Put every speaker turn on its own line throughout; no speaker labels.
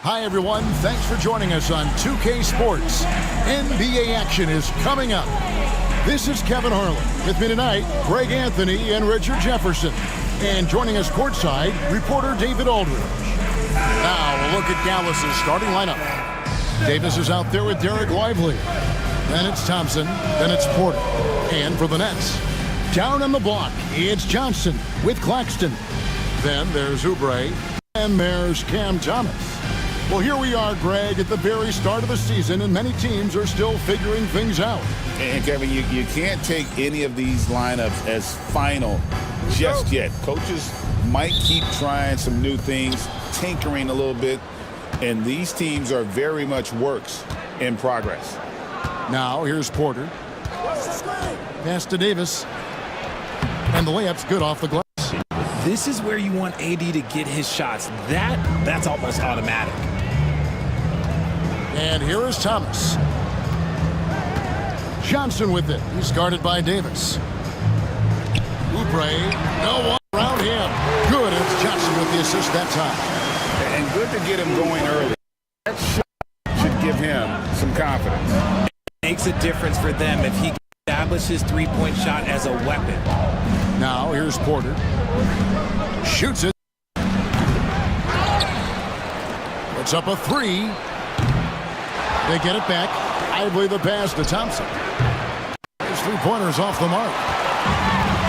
Hi, everyone. Thanks for joining us on 2K Sports. NBA action is coming up. This is Kevin Harlan. With me tonight, Greg Anthony and Richard Jefferson. And joining us courtside, reporter David Aldridge. Now, we'll look at Dallas's starting lineup. Davis is out there with Derek Lively. Then it's Thompson. Then it's Porter. And for the Nets, down on the block, it's Johnson with Claxton. Then there's Oubre. And there's Cam Thomas. Well, here we are, Greg, at the very start of the season, and many teams are still figuring things out.
And, Kevin, you can't take any of these lineups as final just yet. Coaches might keep trying some new things, tinkering a little bit, and these teams are very much works in progress.
Now, here's Porter. Pass to Davis. And the layup's good off the glass.
This is where you want AD to get his shots. That's almost automatic.
And here is Thomas. Johnson with it. He's guarded by Davis. Oubre. No one around him. Good. It's Johnson with the assist that time.
And good to get him going early. That shot should give him some confidence.
It makes a difference for them if he can establish his three-point shot as a weapon.
Now here's Porter. Shoots it. Puts up a three. They get it back. Lively the pass to Thompson. His three-pointers off the mark.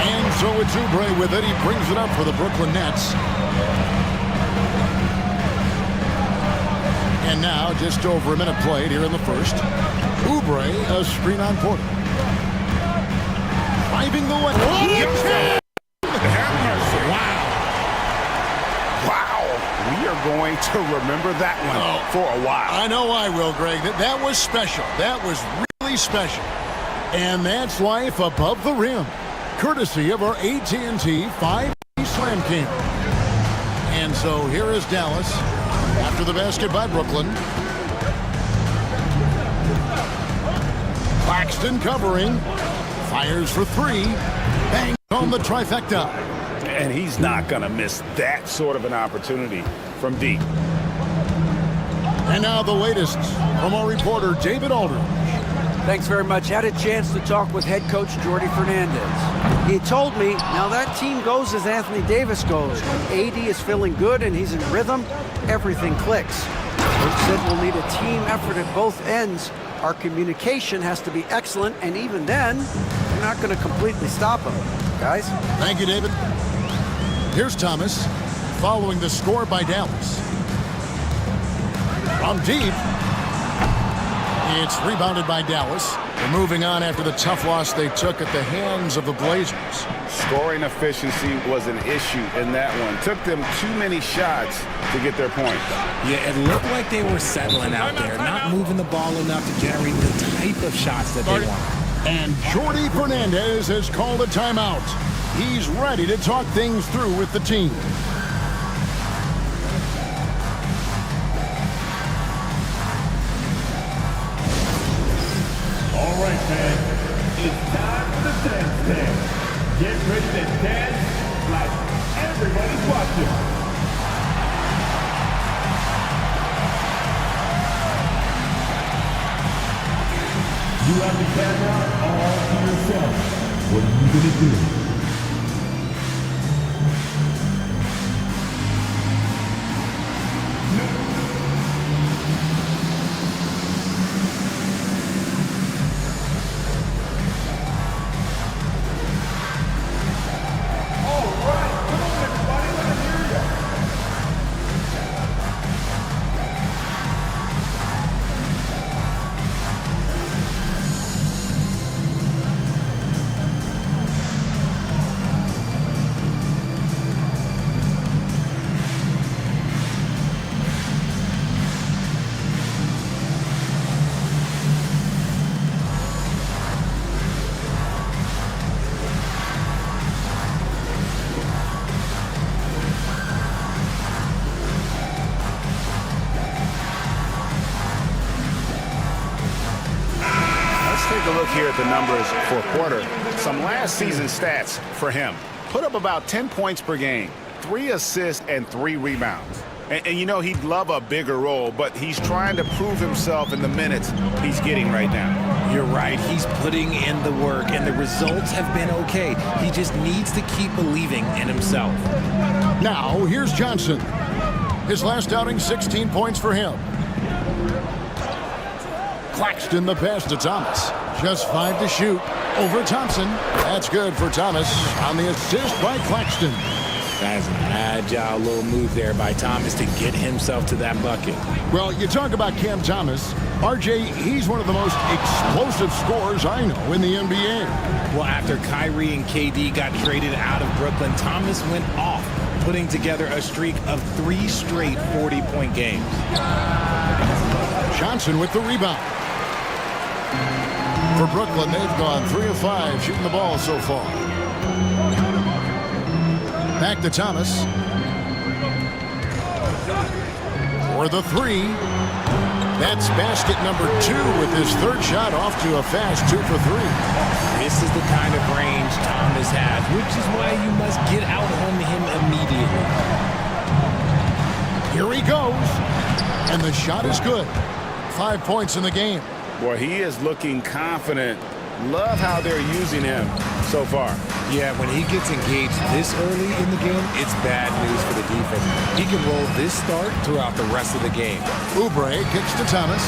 And so it's Oubre with it. He brings it up for the Brooklyn Nets. And now just over a minute played here in the first. Oubre, a screen on Porter. Driving the way.
We are going to remember that one for a while.
I know I will, Greg. That was special. That was really special. And that's life above the rim, courtesy of our AT&T 5G Slam King. And so here is Dallas after the basket by Brooklyn. Claxton covering. Fires for three. Bang on the trifecta.
And he's not going to miss that sort of an opportunity from deep.
And now the latest from our reporter, David Aldridge.
Thanks very much. Had a chance to talk with head coach Jordy Fernandez. He told me, now that team goes as Anthony Davis goes. When AD is feeling good and he's in rhythm, everything clicks. He said we'll need a team effort at both ends. Our communication has to be excellent, and even then, we're not going to completely stop him. Guys?
Thank you, David. Here's Thomas, following the score by Dallas. From deep, it's rebounded by Dallas. They're moving on after the tough loss they took at the hands of the Blazers.
Scoring efficiency was an issue in that one. Took them too many shots to get their points.
Yeah, it looked like they were settling out there, not moving the ball enough to generate the type of shots that they want.
And Jordy Fernandez has called a timeout. He's ready to talk things through with the team.
All right, fans. It's time for the dance dance. Get ready to dance like everybody's watching. You have the camera all to yourself. What are you going to do?
a look here at the numbers for Porter. Some last season stats for him. Put up about 10 points per game, 3 assists, and 3 rebounds. And you know, he'd love a bigger role, but he's trying to prove himself in the minutes he's getting right now.
You're right. He's putting in the work, and the results have been okay. He just needs to keep believing in himself.
Now, here's Johnson. His last outing, 16 points for him. Claxton the pass to Thomas. Just 5 to shoot. Over Thompson. That's good for Thomas on the assist by Claxton.
That's an agile little move there by Thomas to get himself to that bucket.
Well, you talk about Cam Thomas. RJ, he's one of the most explosive scorers I know in the NBA.
Well, after Kyrie and KD got traded out of Brooklyn, Thomas went off, putting together a streak of 3 straight 40-point games.
Johnson with the rebound. For Brooklyn, they've gone 3 of 5 shooting the ball so far. Back to Thomas. For the 3. That's basket number 2 with his 3rd shot off to a fast 2 for 3.
This is the kind of range Thomas has, which is why you must get out on him immediately.
Here he goes. And the shot is good. 5 points in the game.
Boy, he is looking confident. Love how they're using him so far.
Yeah, when he gets engaged this early in the game, it's bad news for the defense. He can roll this start throughout the rest of the game.
Oubre kicks to Thomas.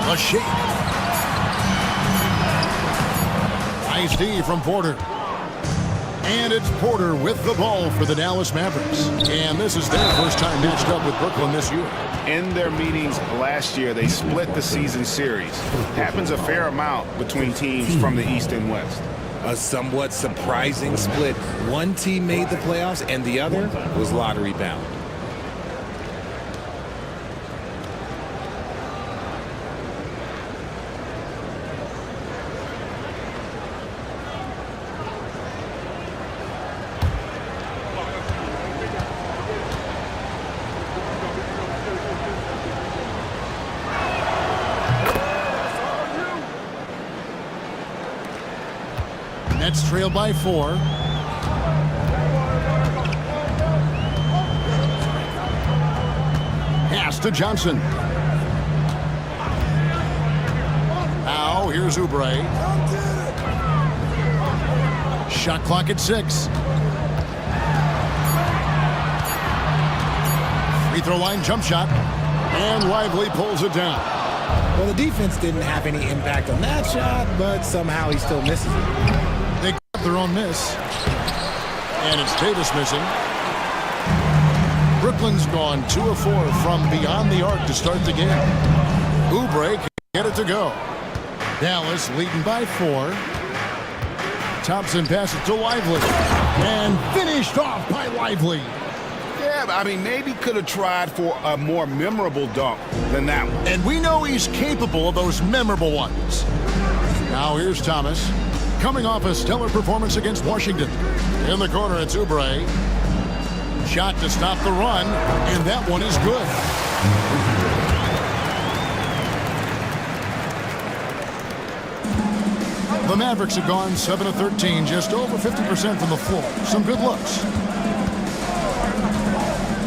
A shake. Nice D from Porter. And it's Porter with the ball for the Dallas Mavericks. And this is their first time matched up with Brooklyn this year.
In their meetings last year, they split the season series. Happens a fair amount between teams from the East and West.
A somewhat surprising split. One team made the playoffs and the other was lottery bound.
Nets trail by 4. Pass to Johnson. Now here's Oubre. Shot clock at 6. Free throw line jump shot. And Lively pulls it down.
Well, the defense didn't have any impact on that shot, but somehow he still misses it.
They got their own miss. And it's Davis missing. Brooklyn's gone 2 of 4 from beyond the arc to start the game. Oubre can get it to go. Dallas leading by 4. Thompson passes to Lively. And finished off by Lively.
Yeah, I mean, maybe could have tried for a more memorable dunk than that one.
And we know he's capable of those memorable ones. Now here's Thomas. Coming off a stellar performance against Washington. In the corner, it's Oubre. Shot to stop the run, and that one is good. The Mavericks have gone 7 of 13, just over 50% from the floor. Some good looks.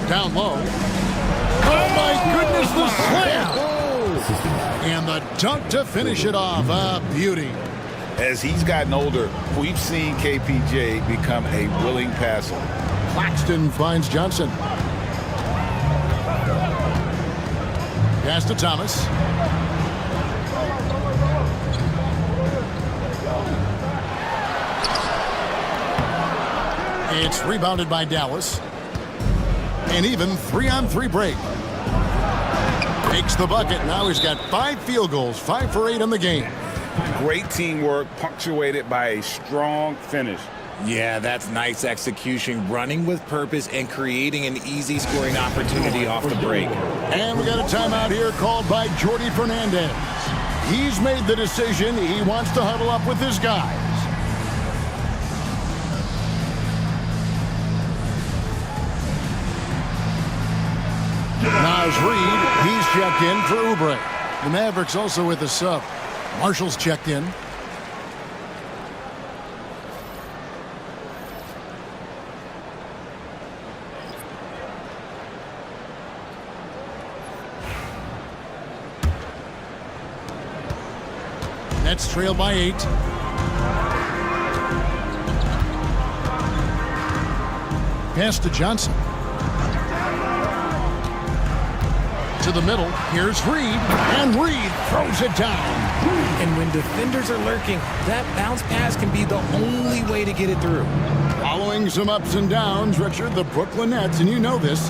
Down low. Oh my goodness, the slam! And the dunk to finish it off. A beauty.
As he's gotten older, we've seen KPJ become a willing passer.
Claxton finds Johnson. Pass to Thomas. It's rebounded by Dallas. An even 3-on-3 break. Makes the bucket. Now he's got 5 field goals, 5 for 8 in the game.
Great teamwork punctuated by a strong finish.
Yeah, that's nice execution, running with purpose and creating an easy scoring opportunity off the break.
And we got a timeout here called by Jordy Fernandez. He's made the decision. He wants to huddle up with his guys. Naz Reid, he's checked in for Oubre. The Mavericks also with a sub. Marshall's checked in. Nets trail by 8. Pass to Johnson. To the middle. Here's Reed. And Reed throws it down.
And when defenders are lurking, that bounce pass can be the only way to get it through.
Following some ups and downs, Richard, the Brooklyn Nets, and you know this,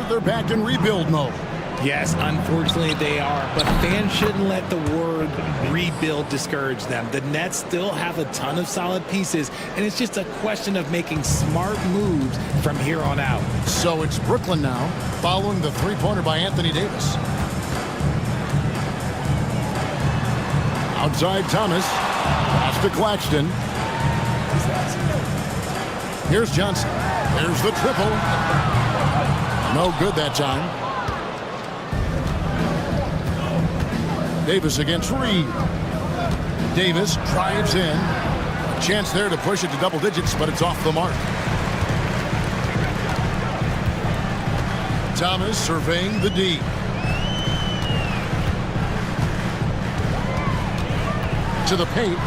they're back in rebuild mode.
Yes, unfortunately they are, but fans shouldn't let the word rebuild discourage them. The Nets still have a ton of solid pieces, and it's just a question of making smart moves from here on out.
So it's Brooklyn now, following the three-pointer by Anthony Davis. Outside Thomas, pass to Claxton. Here's Johnson. There's the triple. No good that time. Davis against Reed. Davis drives in. A chance there to push it to double digits, but it's off the mark. Thomas surveying the D. To the paint.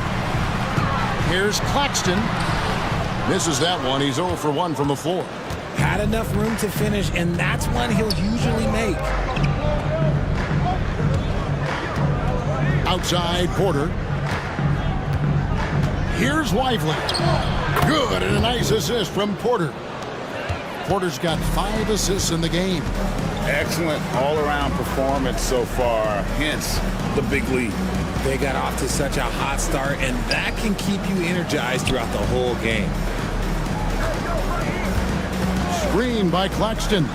Here's Claxton. Misses that one. He's 0 for 1 from the floor.
Had enough room to finish, and that's one he'll usually make.
Outside Porter. Here's Lively. Good, and a nice assist from Porter. Porter's got 5 assists in the game.
Excellent all-around performance so far, hence the big lead.
They got off to such a hot start, and that can keep you energized throughout the whole game.
Screen by Claxton.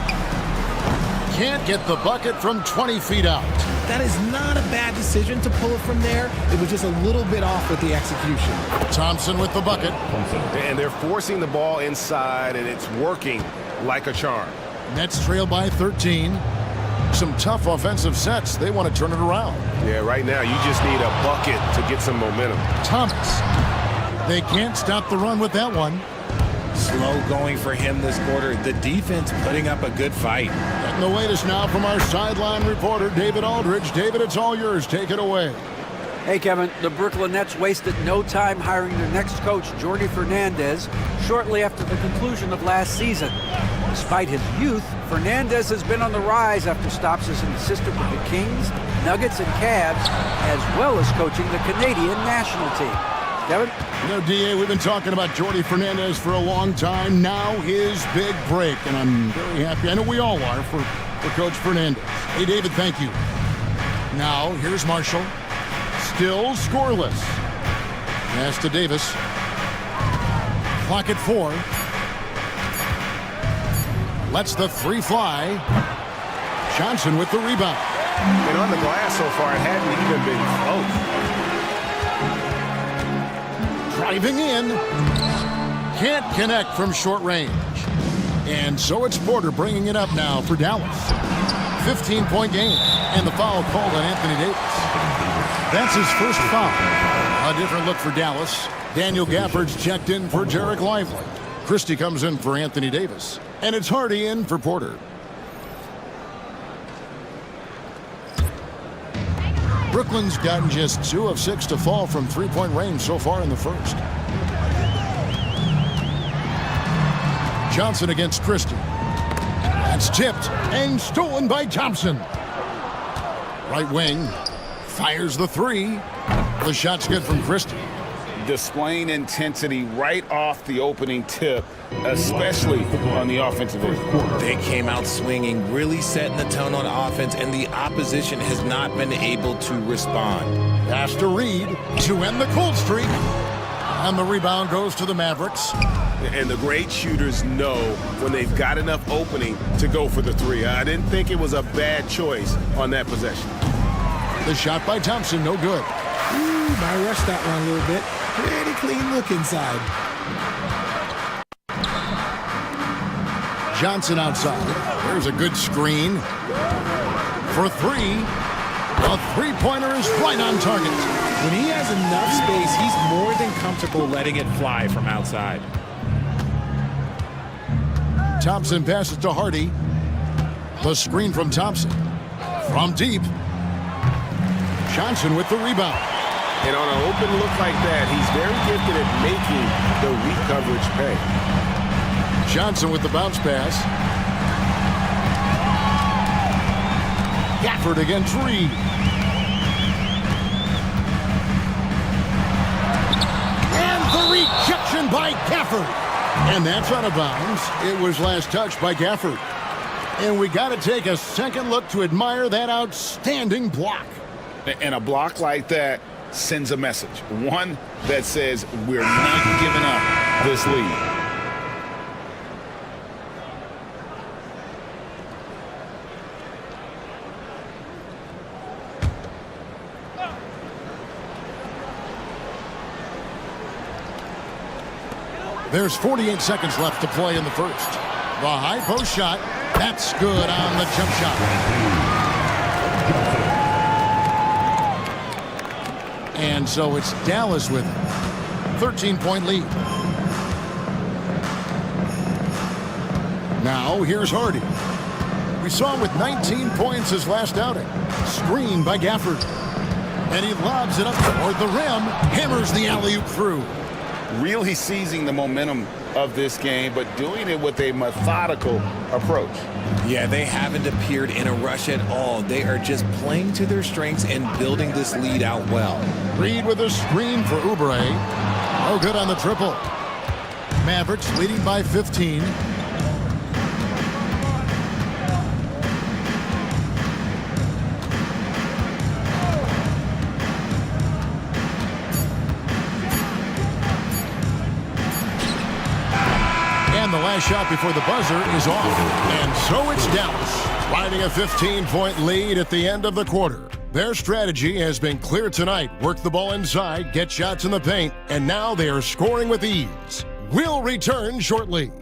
Can't get the bucket from 20 feet out.
That is not a bad decision to pull it from there. It was just a little bit off with the execution.
Thompson with the bucket.
And they're forcing the ball inside, and it's working like a charm.
Nets trail by 13. Some tough offensive sets. They want to turn it around.
Yeah, right now you just need a bucket to get some momentum.
Thomas. They can't stop the run with that one.
Slow going for him this quarter. The defense putting up a good fight.
Getting the latest now from our sideline reporter, David Aldridge. David, it's all yours. Take it away.
Hey, Kevin, the Brooklyn Nets wasted no time hiring their next coach, Jordi Fernandez, shortly after the conclusion of last season. Despite his youth, Fernandez has been on the rise after stops as an assistant with the Kings, Nuggets, and Cavs, as well as coaching the Canadian national team. Kevin?
You know, D.A., we've been talking about Jordi Fernandez for a long time. Now his big break, and I'm very happy. I know we all are for Coach Fernandez. Hey, David, thank you. Now, here's Marshall. Still scoreless. Pass to Davis. Clock at 4. Lets the 3 fly. Johnson with the rebound.
And on the glass so far, it hadn't even been close.
Driving in. Can't connect from short range. And so it's Porter bringing it up now for Dallas. 15-point game. And the foul called on Anthony Davis. That's his first foul. A different look for Dallas. Daniel Gafford's checked in for Jarek Lively. Christie comes in for Anthony Davis. And it's Hardy in for Porter. Brooklyn's gotten just 2 of 6 to fall from three-point range so far in the first. Johnson against Christie. That's tipped and stolen by Thompson. Right wing fires the 3. The shot's good from Christie.
Displaying intensity right off the opening tip, especially on the offensive end.
They came out swinging, really setting the tone on offense, and the opposition has not been able to respond.
Pass to Reed to end the cold streak. And the rebound goes to the Mavericks.
And the great shooters know when they've got enough opening to go for the 3. I didn't think it was a bad choice on that possession.
The shot by Thompson, no good.
I rushed that one a little bit. Pretty clean look inside.
Johnson outside. There's a good screen. For 3. A three-pointer is right on target.
When he has enough space, he's more than comfortable letting it fly from outside.
Thompson passes to Hardy. The screen from Thompson. From deep. Johnson with the rebound.
And on an open look like that, he's very gifted at making the weak coverage pay.
Johnson with the bounce pass. Gafford against Reed. And the rejection by Gafford. And that's out of bounds. It was last touched by Gafford. And we got to take a second look to admire that outstanding block.
And a block like that sends a message. One that says we're not giving up this lead.
There's 48 seconds left to play in the first. The high post shot. That's good on the jump shot. And so it's Dallas with it. 13-point lead. Now here's Hardy. We saw him with 19 points his last outing. Screened by Gafford. And he lobs it up toward the rim. Hammers the alley-oop through.
Really seizing the momentum of this game, but doing it with a methodical approach.
Yeah, they haven't appeared in a rush at all. They are just playing to their strengths and building this lead out well.
Reed with a screen for Oubre. Oh, good on the triple. Mavericks leading by 15. And the last shot before the buzzer is off. And so it's Dallas, riding a 15-point lead at the end of the quarter. Their strategy has been clear tonight. Work the ball inside, get shots in the paint, and now they are scoring with ease. We'll return shortly.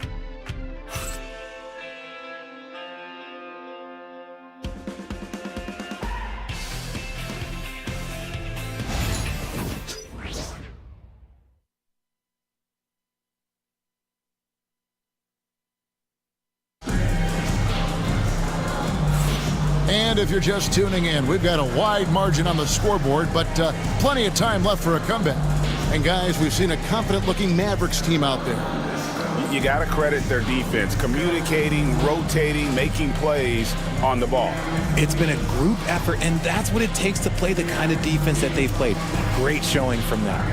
And if you're just tuning in, we've got a wide margin on the scoreboard, but plenty of time left for a comeback. And guys, we've seen a confident-looking Mavericks team out there.
You got to credit their defense, communicating, rotating, making plays on the ball.
It's been a group effort, and that's what it takes to play the kind of defense that they've played. Great showing from them.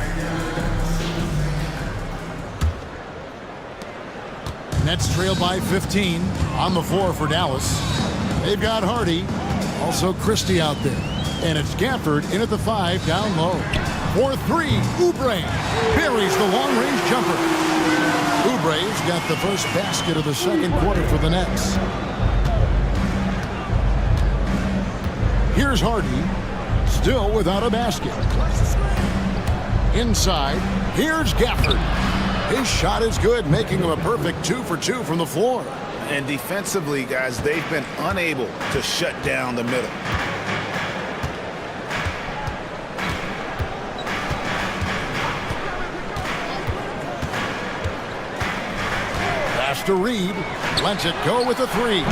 Nets trail by 15 on the floor for Dallas. They've got Hardy, also Christie out there. And it's Gafford in at the 5, down low. For 3, Oubre buries the long-range jumper. Oubre's got the first basket of the second quarter for the Nets. Here's Hardy, still without a basket. Inside, here's Gafford. His shot is good, making him a perfect 2 for 2 from the floor.
And defensively, guys, they've been unable to shut down the middle.
Pass to Reed. Lets it go with a 3.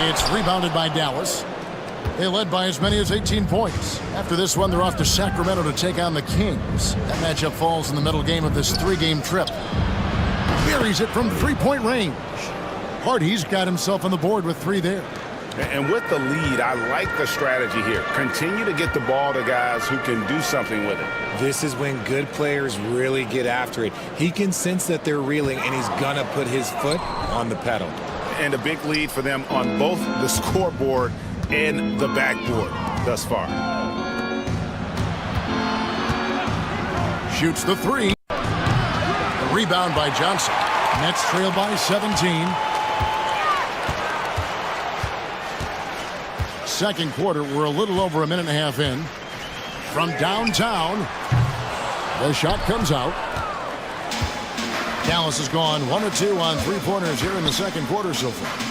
It's rebounded by Dallas. They led by as many as 18 points. After this one, they're off to Sacramento to take on the Kings. That matchup falls in the middle game of this 3-game trip. Buries it from 3-point range. Hardy's got himself on the board with 3 there.
And with the lead, I like the strategy here. Continue to get the ball to guys who can do something with it.
This is when good players really get after it. He can sense that they're reeling, and he's going to put his foot on the pedal.
And a big lead for them on both the scoreboard and the backboard thus far.
Shoots the 3. A rebound by Johnson. Nets trail by 17. Second quarter, we're a little over a minute and a half in. From downtown, the shot comes out. Dallas has gone 1 of 2 on 3-pointers here in the second quarter so far.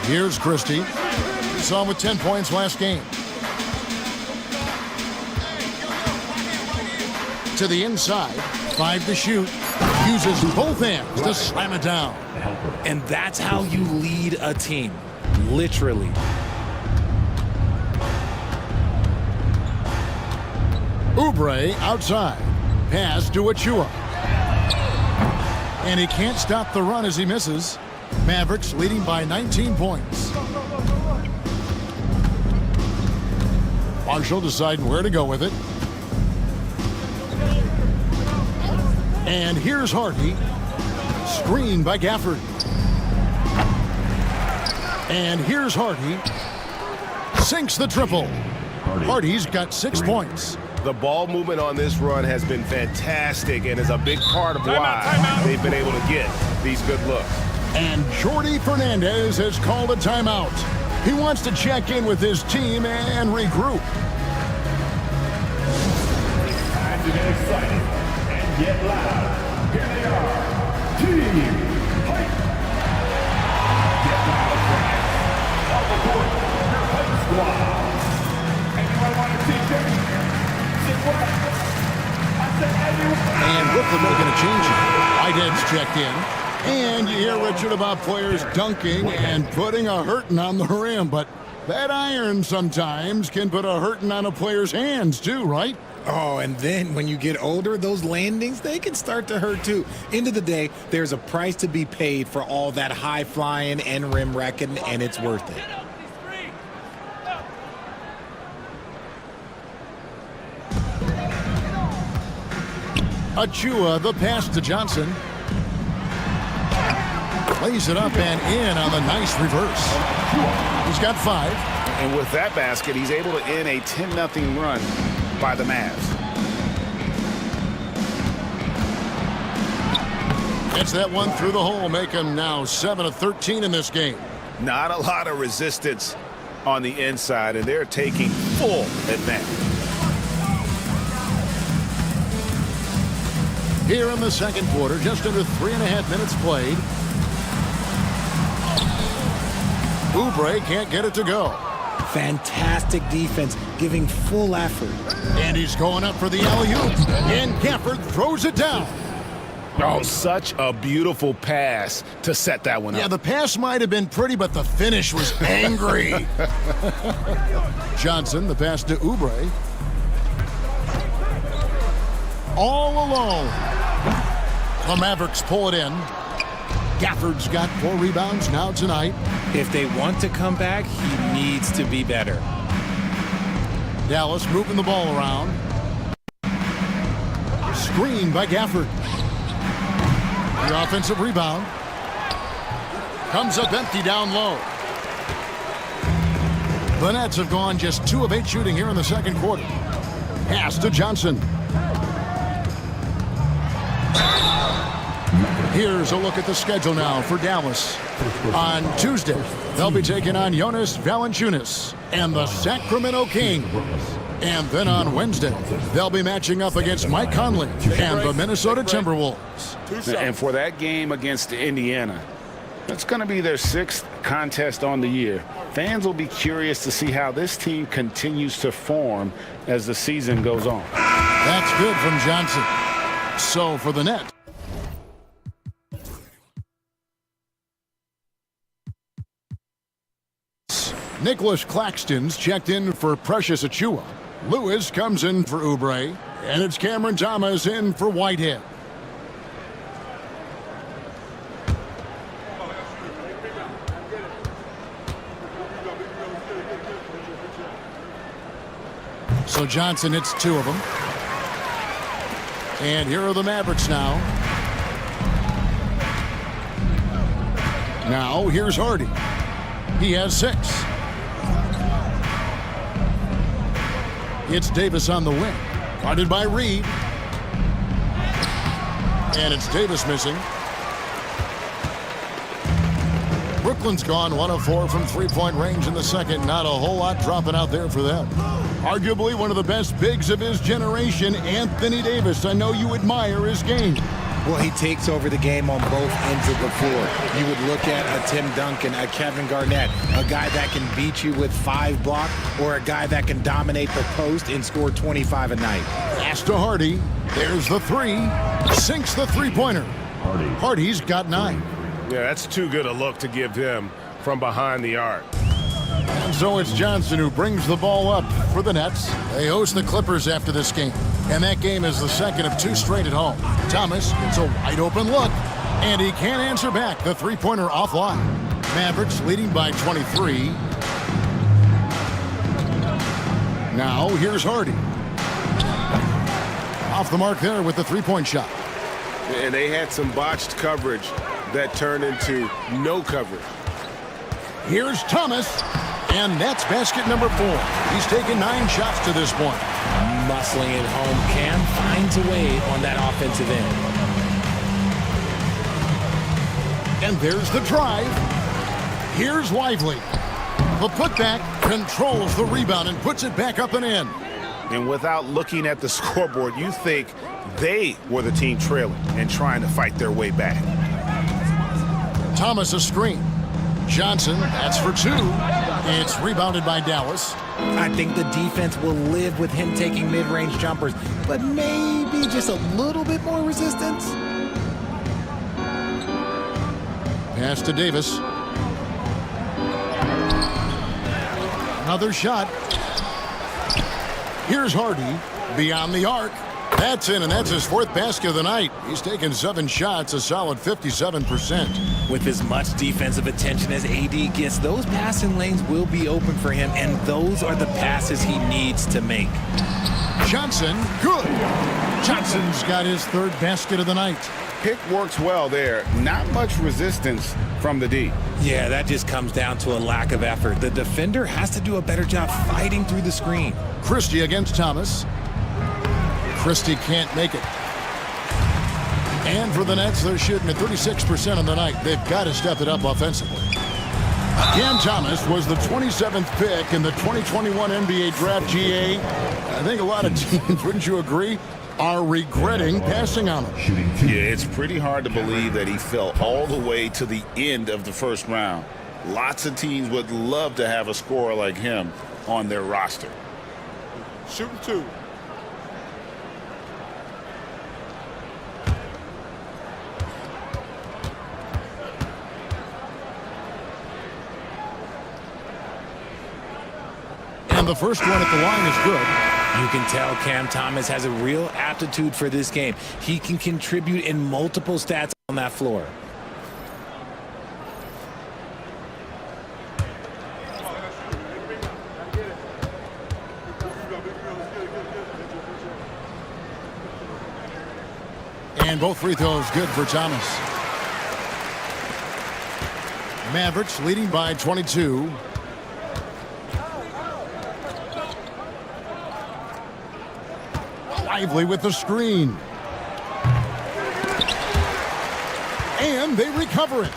Here's Christie. We saw him with 10 points last game. To the inside, 5 to shoot. Uses both hands to slam it down.
And that's how you lead a team, literally.
Oubre outside. Pass to Achua. And he can't stop the run as he misses. Mavericks leading by 19 points. Marshall deciding where to go with it. And here's Hardy. Screen by Gafford. And here's Hardy. Sinks the triple. Hardy's got 6 points.
The ball movement on this run has been fantastic and is a big part of why they've been able to get these good looks.
And Jordi Fernandez has called a timeout. He wants to check in with his team and regroup.
Time to get excited and get loud. Here they are. Team Hype. Get loud, friends. On the court, your Hype Squad. Anyone want to teach them? Say what? I said anyone.
And Brooklyn making a change here. Whitehead's checked in. And you hear, Richard, about players dunking and putting a hurting on the rim. But that iron sometimes can put a hurting on a player's hands too, right?
Oh, and then when you get older, those landings, they can start to hurt too. End of the day, there's a price to be paid for all that high flying and rim wrecking, and it's worth it.
Achua, the pass to Johnson. Lays it up and in on the nice reverse. He's got 5.
And with that basket, he's able to end a 10-0 run by the Mavs.
Gets that one through the hole, make him now 7 of 13 in this game.
Not a lot of resistance on the inside, and they're taking full advantage.
Here in the second quarter, just under 3.5 minutes played. Oubre can't get it to go.
Fantastic defense, giving full effort.
And he's going up for the alley-oop. And Gafford throws it down.
Oh, such a beautiful pass to set that one up.
Yeah, the pass might have been pretty, but the finish was angry. Johnson, the pass to Oubre. All alone. The Mavericks pull it in. Gafford's got 4 rebounds now tonight.
If they want to come back, he needs to be better.
Dallas moving the ball around. Screen by Gafford. The offensive rebound. Comes up empty down low. The Nets have gone just 2 of 8 shooting here in the second quarter. Pass to Johnson. Here's a look at the schedule now for Dallas. On Tuesday, they'll be taking on Jonas Valanciunas and the Sacramento Kings. And then on Wednesday, they'll be matching up against Mike Conley and the Minnesota Timberwolves.
And for that game against Indiana, that's going to be their 6th contest on the year. Fans will be curious to see how this team continues to form as the season goes on.
That's good from Johnson. So for the Nets. Nicholas Claxton's checked in for Precious Achua. Lewis comes in for Oubre. And it's Cameron Thomas in for Whitehead. So Johnson hits 2 of them. And here are the Mavericks now. Now here's Hardy. He has 6. It's Davis on the wing. Guarded by Reed. And it's Davis missing. Brooklyn's gone 1 of 4 from 3-point range in the second. Not a whole lot dropping out there for them. Arguably one of the best bigs of his generation, Anthony Davis. I know you admire his game.
Well, he takes over the game on both ends of the floor. You would look at a Tim Duncan, a Kevin Garnett, a guy that can beat you with 5 blocks, or a guy that can dominate the post and score 25 a night.
Pass to Hardy. There's the 3. Sinks the 3-pointer. Hardy's got 9.
Yeah, that's too good a look to give him from behind the arc.
And so it's Johnson who brings the ball up for the Nets. They host the Clippers after this game. And that game is the second of 2 straight at home. Thomas gets a wide open look. And he can't answer back. The three-pointer offline. Mavericks leading by 23. Now here's Hardy. Off the mark there with the three-point shot.
And they had some botched coverage that turned into no coverage.
Here's Thomas. And that's basket number 4. He's taken 9 shots to this point.
Muscling it home. Cam finds a way on that offensive end.
And there's the drive. Here's Lively. The putback controls the rebound and puts it back up and in.
And without looking at the scoreboard, you think they were the team trailing and trying to fight their way back.
Thomas a screen. Johnson, that's for 2. It's rebounded by Dallas.
I think the defense will live with him taking mid-range jumpers, but maybe just a little bit more resistance.
Pass to Davis. Another shot. Here's Hardy. Beyond the arc. That's in, and that's his 4th basket of the night. He's taken 7 shots, a solid 57%.
With as much defensive attention as AD gets, those passing lanes will be open for him, and those are the passes he needs to make.
Johnson, good. Johnson's got his 3rd basket of the night.
Pick works well there. Not much resistance from the D.
Yeah, that just comes down to a lack of effort. The defender has to do a better job fighting through the screen.
Christie against Thomas. Christie can't make it. And for the Nets, they're shooting at 36% on the night. They've got to step it up offensively. Cam Thomas was the 27th pick in the 2021 NBA Draft. GA. I think a lot of teams, wouldn't you agree, are regretting passing on him.
Yeah, it's pretty hard to believe that he fell all the way to the end of the first round. Lots of teams would love to have a scorer like him on their roster.
Shooting 2.
And the first one at the line is good.
You can tell Cam Thomas has a real aptitude for this game. He can contribute in multiple stats on that floor.
And both free throws good for Thomas. Mavericks leading by 22. Lively with the screen. And they recover it.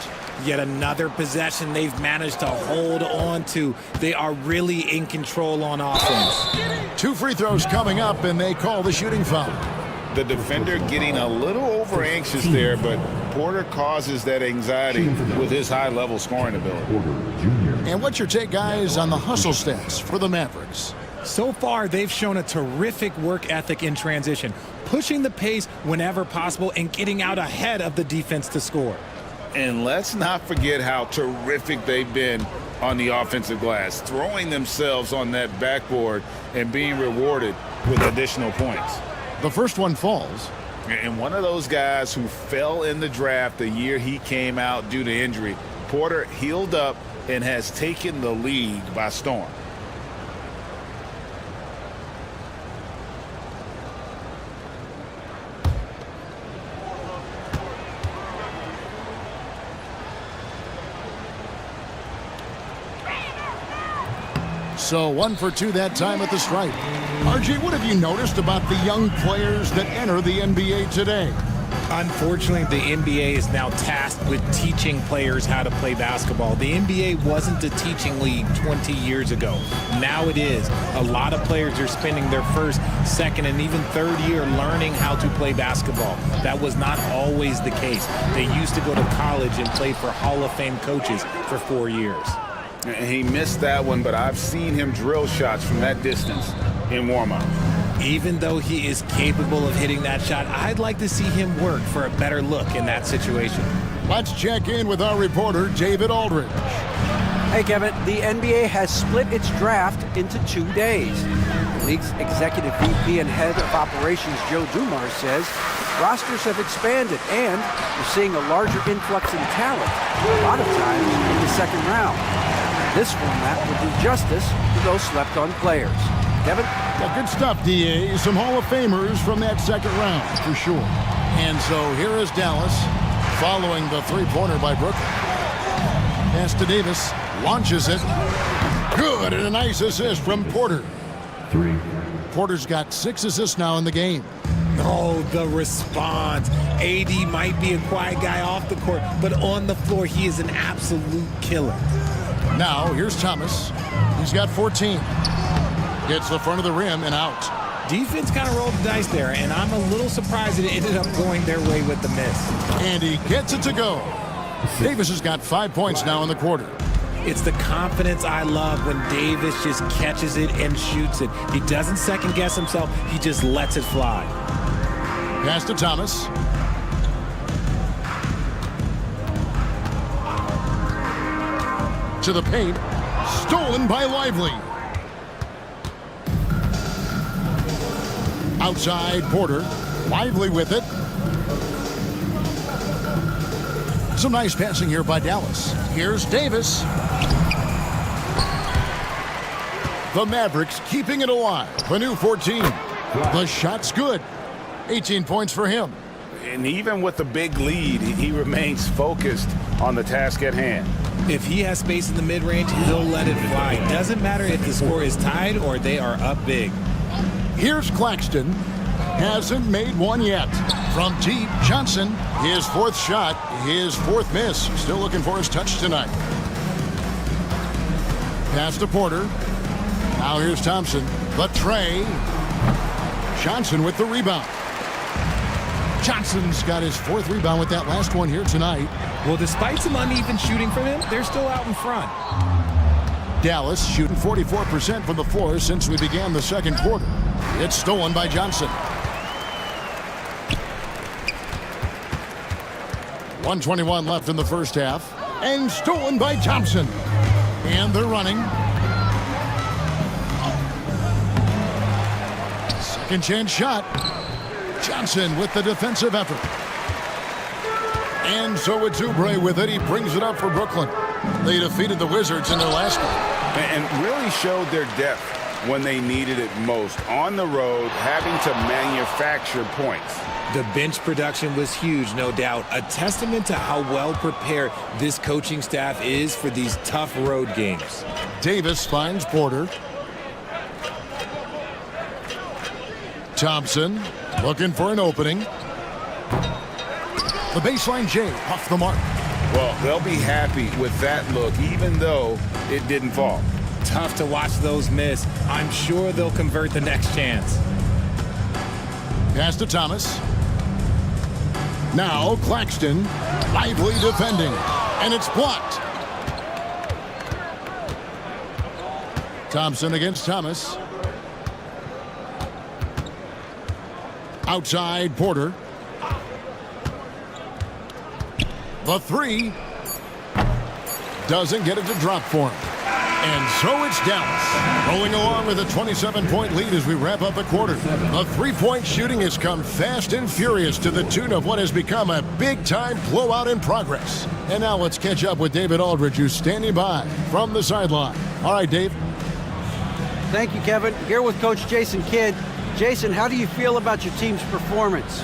Yet another possession they've managed to hold on to. They are really in control on offense.
2 free throws coming up, and they call the shooting foul.
The defender getting a little over anxious there, but Porter causes that anxiety with his high-level scoring ability.
And what's your take, guys, on the hustle stats for the Mavericks?
So far, they've shown a terrific work ethic in transition, pushing the pace whenever possible and getting out ahead of the defense to score.
And let's not forget how terrific they've been on the offensive glass, throwing themselves on that backboard and being rewarded with additional points.
The first one falls.
And one of those guys who fell in the draft the year he came out due to injury, Porter healed up and has taken the league by storm.
So 1 for 2 that time at the stripe. RJ, what have you noticed about the young players that enter the NBA today?
Unfortunately, the NBA is now tasked with teaching players how to play basketball. The NBA wasn't a teaching league 20 years ago. Now it is. A lot of players are spending their first, second, and even third year learning how to play basketball. That was not always the case. They used to go to college and play for Hall of Fame coaches for 4 years.
He missed that one, but I've seen him drill shots from that distance in warm-up.
Even though he is capable of hitting that shot, I'd like to see him work for a better look in that situation.
Let's check in with our reporter, David Aldridge.
Hey, Kevin, the NBA has split its draft into 2 days. The league's executive VP and head of operations, Joe Dumars, says rosters have expanded and we're seeing a larger influx in talent, a lot of times in the second round. This format will do justice to those slept-on players. Kevin?
Yeah, good stuff, D.A. Some Hall of Famers from that second round, for sure. And so here is Dallas following the three-pointer by Brooklyn. Pass to Davis, launches it. Good, and a nice assist from Porter.
3.
Porter's got 6 assists now in the game.
Oh, the response. AD might be a quiet guy off the court, but on the floor, he is an absolute killer.
Now, here's Thomas. He's got 14. Gets the front of the rim and out.
Defense kind of rolled the dice there, and I'm a little surprised it ended up going their way with the miss.
And he gets it to go. Davis has got 5 points now in the quarter.
It's the confidence I love when Davis just catches it and shoots it. He doesn't second guess himself. He just lets it fly.
Pass to Thomas. To the paint. Stolen by Lively. Outside Porter. Lively with it. Some nice passing here by Dallas. Here's Davis. The Mavericks keeping it alive. A new 14. The shot's good. 18 points for him.
And even with the big lead, he remains focused on the task at hand.
If he has space in the mid-range, he'll let it fly. Doesn't matter if the score is tied or they are up big.
Here's Claxton. Hasn't made one yet. From deep, Johnson, his 4th shot, his 4th miss. Still looking for his touch tonight. Pass to Porter. Now here's Thompson. The tray. Johnson with the rebound. Johnson's got his 4th rebound with that last one here tonight.
Well, despite some uneven shooting for them, they're still out in front.
Dallas shooting 44% from the floor since we began the second quarter. It's stolen by Johnson. 1:21 left in the first half. And stolen by Thompson. And they're running. Second chance shot. Johnson with the defensive effort. And so it's Oubre with it. He brings it up for Brooklyn. They defeated the Wizards in their last one.
And really showed their depth when they needed it most. On the road, having to manufacture points.
The bench production was huge, no doubt. A testament to how well prepared this coaching staff is for these tough road games.
Davis finds Porter. Thompson looking for an opening. The baseline J off the mark.
Well, they'll be happy with that look, even though it didn't fall.
Tough to watch those miss. I'm sure they'll convert the next chance.
Pass to Thomas. Now Claxton, lively defending, and it's blocked. Thompson against Thomas. Outside Porter. The three doesn't get it to drop for him. And so it's Dallas rolling along with a 27-point lead as we wrap up the quarter. The three-point shooting has come fast and furious to the tune of what has become a big-time blowout in progress. And now let's catch up with David Aldridge, who's standing by from the sideline. All right, Dave.
Thank you, Kevin. Here with Coach Jason Kidd. Jason, how do you feel about your team's performance?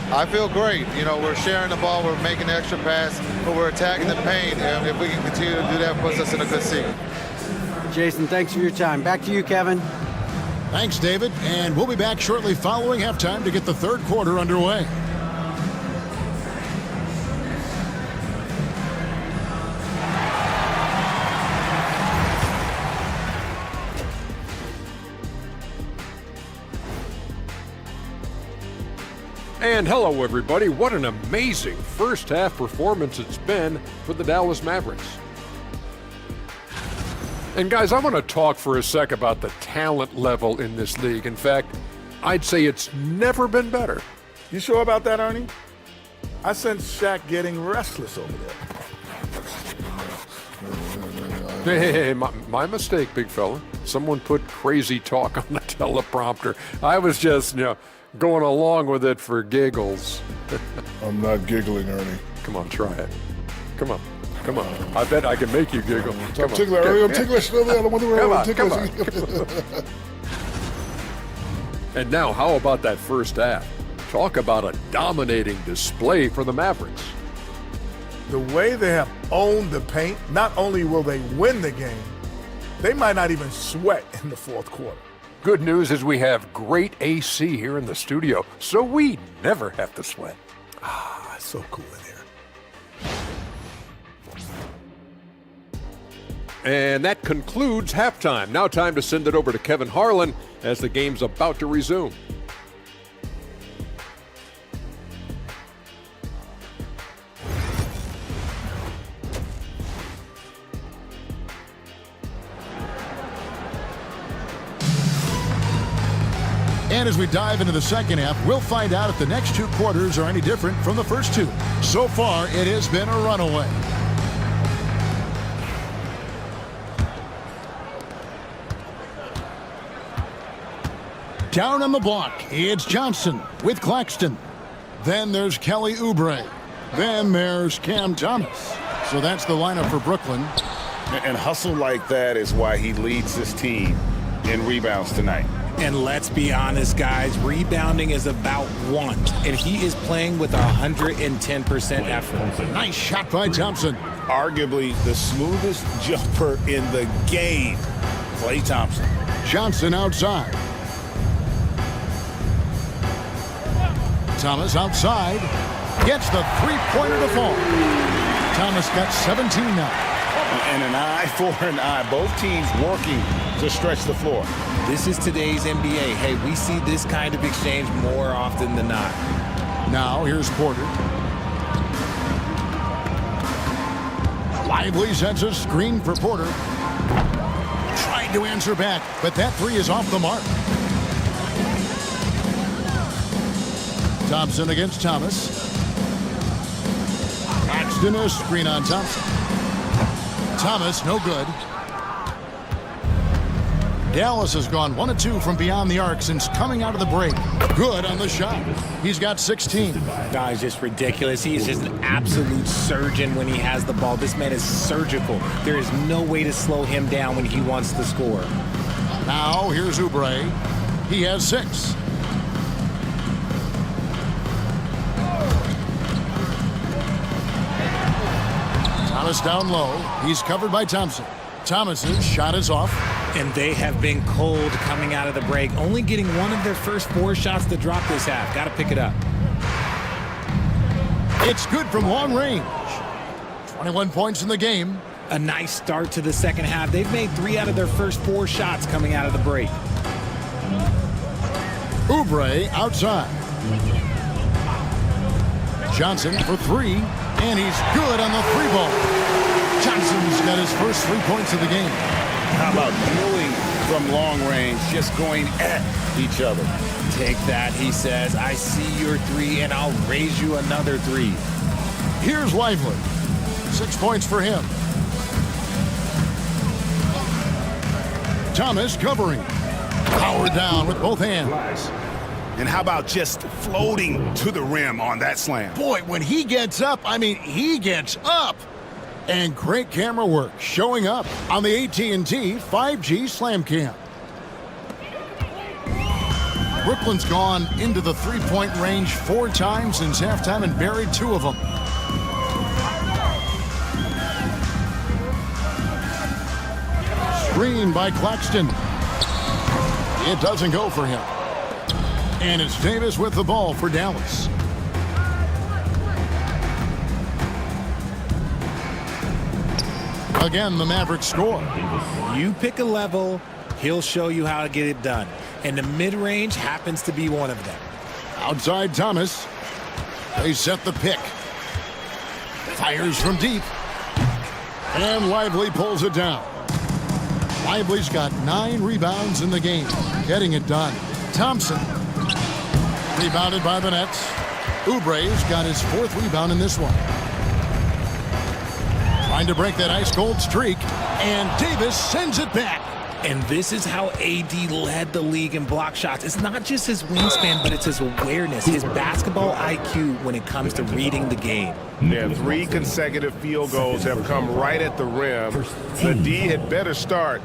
I feel great. You know, we're sharing the ball, we're making the extra pass, but we're attacking the paint. And if we can continue to do that, it puts us in a good seat.
Jason, thanks for your time. Back to you, Kevin.
Thanks, David. And we'll be back shortly following halftime to get the third quarter underway.
And hello, everybody. What an amazing first half performance it's been for the Dallas Mavericks. And guys, I want to talk for a sec about the talent level in this league. In fact, I'd say it's never been better.
You sure about that, Ernie? I sense Shaq getting restless over there.
Hey, my mistake, big fella. Someone put crazy talk on the teleprompter. I was just, going along with it for giggles.
I'm not giggling, Ernie.
Come on, try it. Come on. I bet I can make you giggle.
I'm ticklish, Ernie. I'm ticklish. I don't want to wear I'm
Come
ticklish.
And now, how about that first half? Talk about a dominating display for the Mavericks.
The way they have owned the paint, not only will they win the game, they might not even sweat in the fourth quarter.
Good news is we have great AC here in the studio, so we never have to sweat.
It's so cool in here.
And that concludes halftime. Now time to send it over to Kevin Harlan as the game's about to resume.
And as we dive into the second half, we'll find out if the next two quarters are any different from the first two. So far, it has been a runaway. Down on the block, it's Johnson with Claxton. Then there's Kelly Oubre. Then there's Cam Thomas. So that's the lineup for Brooklyn.
And hustle like that is why he leads this team in rebounds tonight.
And let's be honest, guys, rebounding is about want, and he is playing with 110% effort.
Nice shot by Thompson.
Arguably the smoothest jumper in the game, Klay Thompson.
Johnson outside. Thomas outside. Gets the three-pointer to fall. Thomas got 17 now.
And an eye for an eye. Both teams working to stretch the floor.
This is today's NBA. Hey, we see this kind of exchange more often than not.
Now, here's Porter. Lively sets a screen for Porter. Tried to answer back, but that three is off the mark. Thompson against Thomas. Claxton a screen on Thompson. Thomas, no good. Dallas has gone 1 of 2 from beyond the arc since coming out of the break. Good on the shot. He's got 16.
Guys, just ridiculous. He is just an absolute surgeon when he has the ball. This man is surgical. There is no way to slow him down when he wants to score.
Now, here's Oubre. He has 6. Thomas down low. He's covered by Thompson. Thomas's shot is off.
And they have been cold coming out of the break, only getting one of their first 4 shots to drop this half. Got to pick it up.
It's good from long range. 21 points in the game.
A nice start to the second half. They've made 3 out of their first 4 shots coming out of the break.
Oubre outside. Johnson for 3, and he's good on the 3-ball. Johnson's got his first 3 points of the game.
How about dueling from long range, just going at each other?
Take that, he says. I see your 3, and I'll raise you another 3.
Here's Lively. 6 points for him. Thomas covering. Powered down with both hands.
And how about just floating to the rim on that slam?
Boy, when he gets up, he gets up. And great camera work showing up on the AT&T 5G Slam Cam. Brooklyn's gone into the three-point range 4 times since halftime and buried 2 of them. Screen by Claxton. It doesn't go for him. And it's Davis with the ball for Dallas. Again, the Mavericks score.
You pick a level, he'll show you how to get it done. And the mid-range happens to be one of them.
Outside Thomas. They set the pick. Fires from deep. And Lively pulls it down. Lively's got 9 rebounds in the game. Getting it done. Thompson. Rebounded by the Nets. Oubre's got his 4th rebound in this one. Trying to break that ice-cold streak, and Davis sends it back.
And this is how AD led the league in block shots. It's not just his wingspan, but it's his awareness, his basketball IQ when it comes to reading the game.
Yeah, 3 consecutive field goals have come right at the rim. The D had better start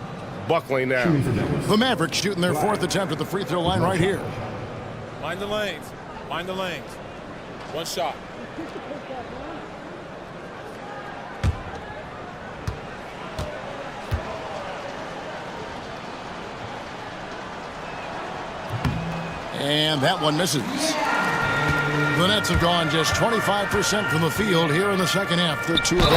buckling down.
The Mavericks shooting their 4th attempt at the free throw line right here.
Mind the lanes. Mind the lanes. One shot.
And that one misses. The Nets have gone just 25% from the field here in the second half. They're 2 of 8.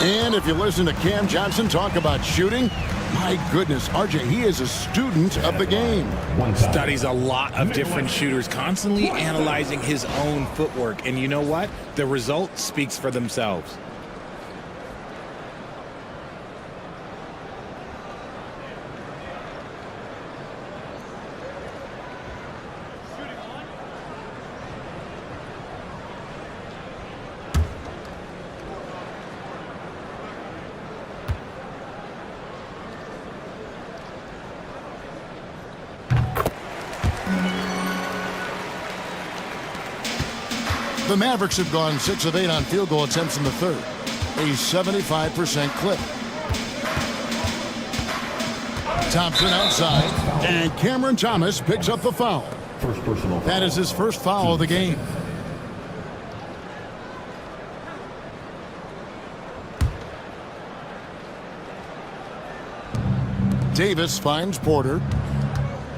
And if you listen to Cam Johnson talk about shooting, my goodness, RJ, he is a student of the game.
Studies a lot of different shooters, constantly analyzing his own footwork. And you know what? The result speaks for themselves.
The Mavericks have gone 6 of 8 on field goal attempts in the third, a 75% clip. Thompson outside, and Cameron Thomas picks up the foul. That is his first foul of the game. Davis finds Porter.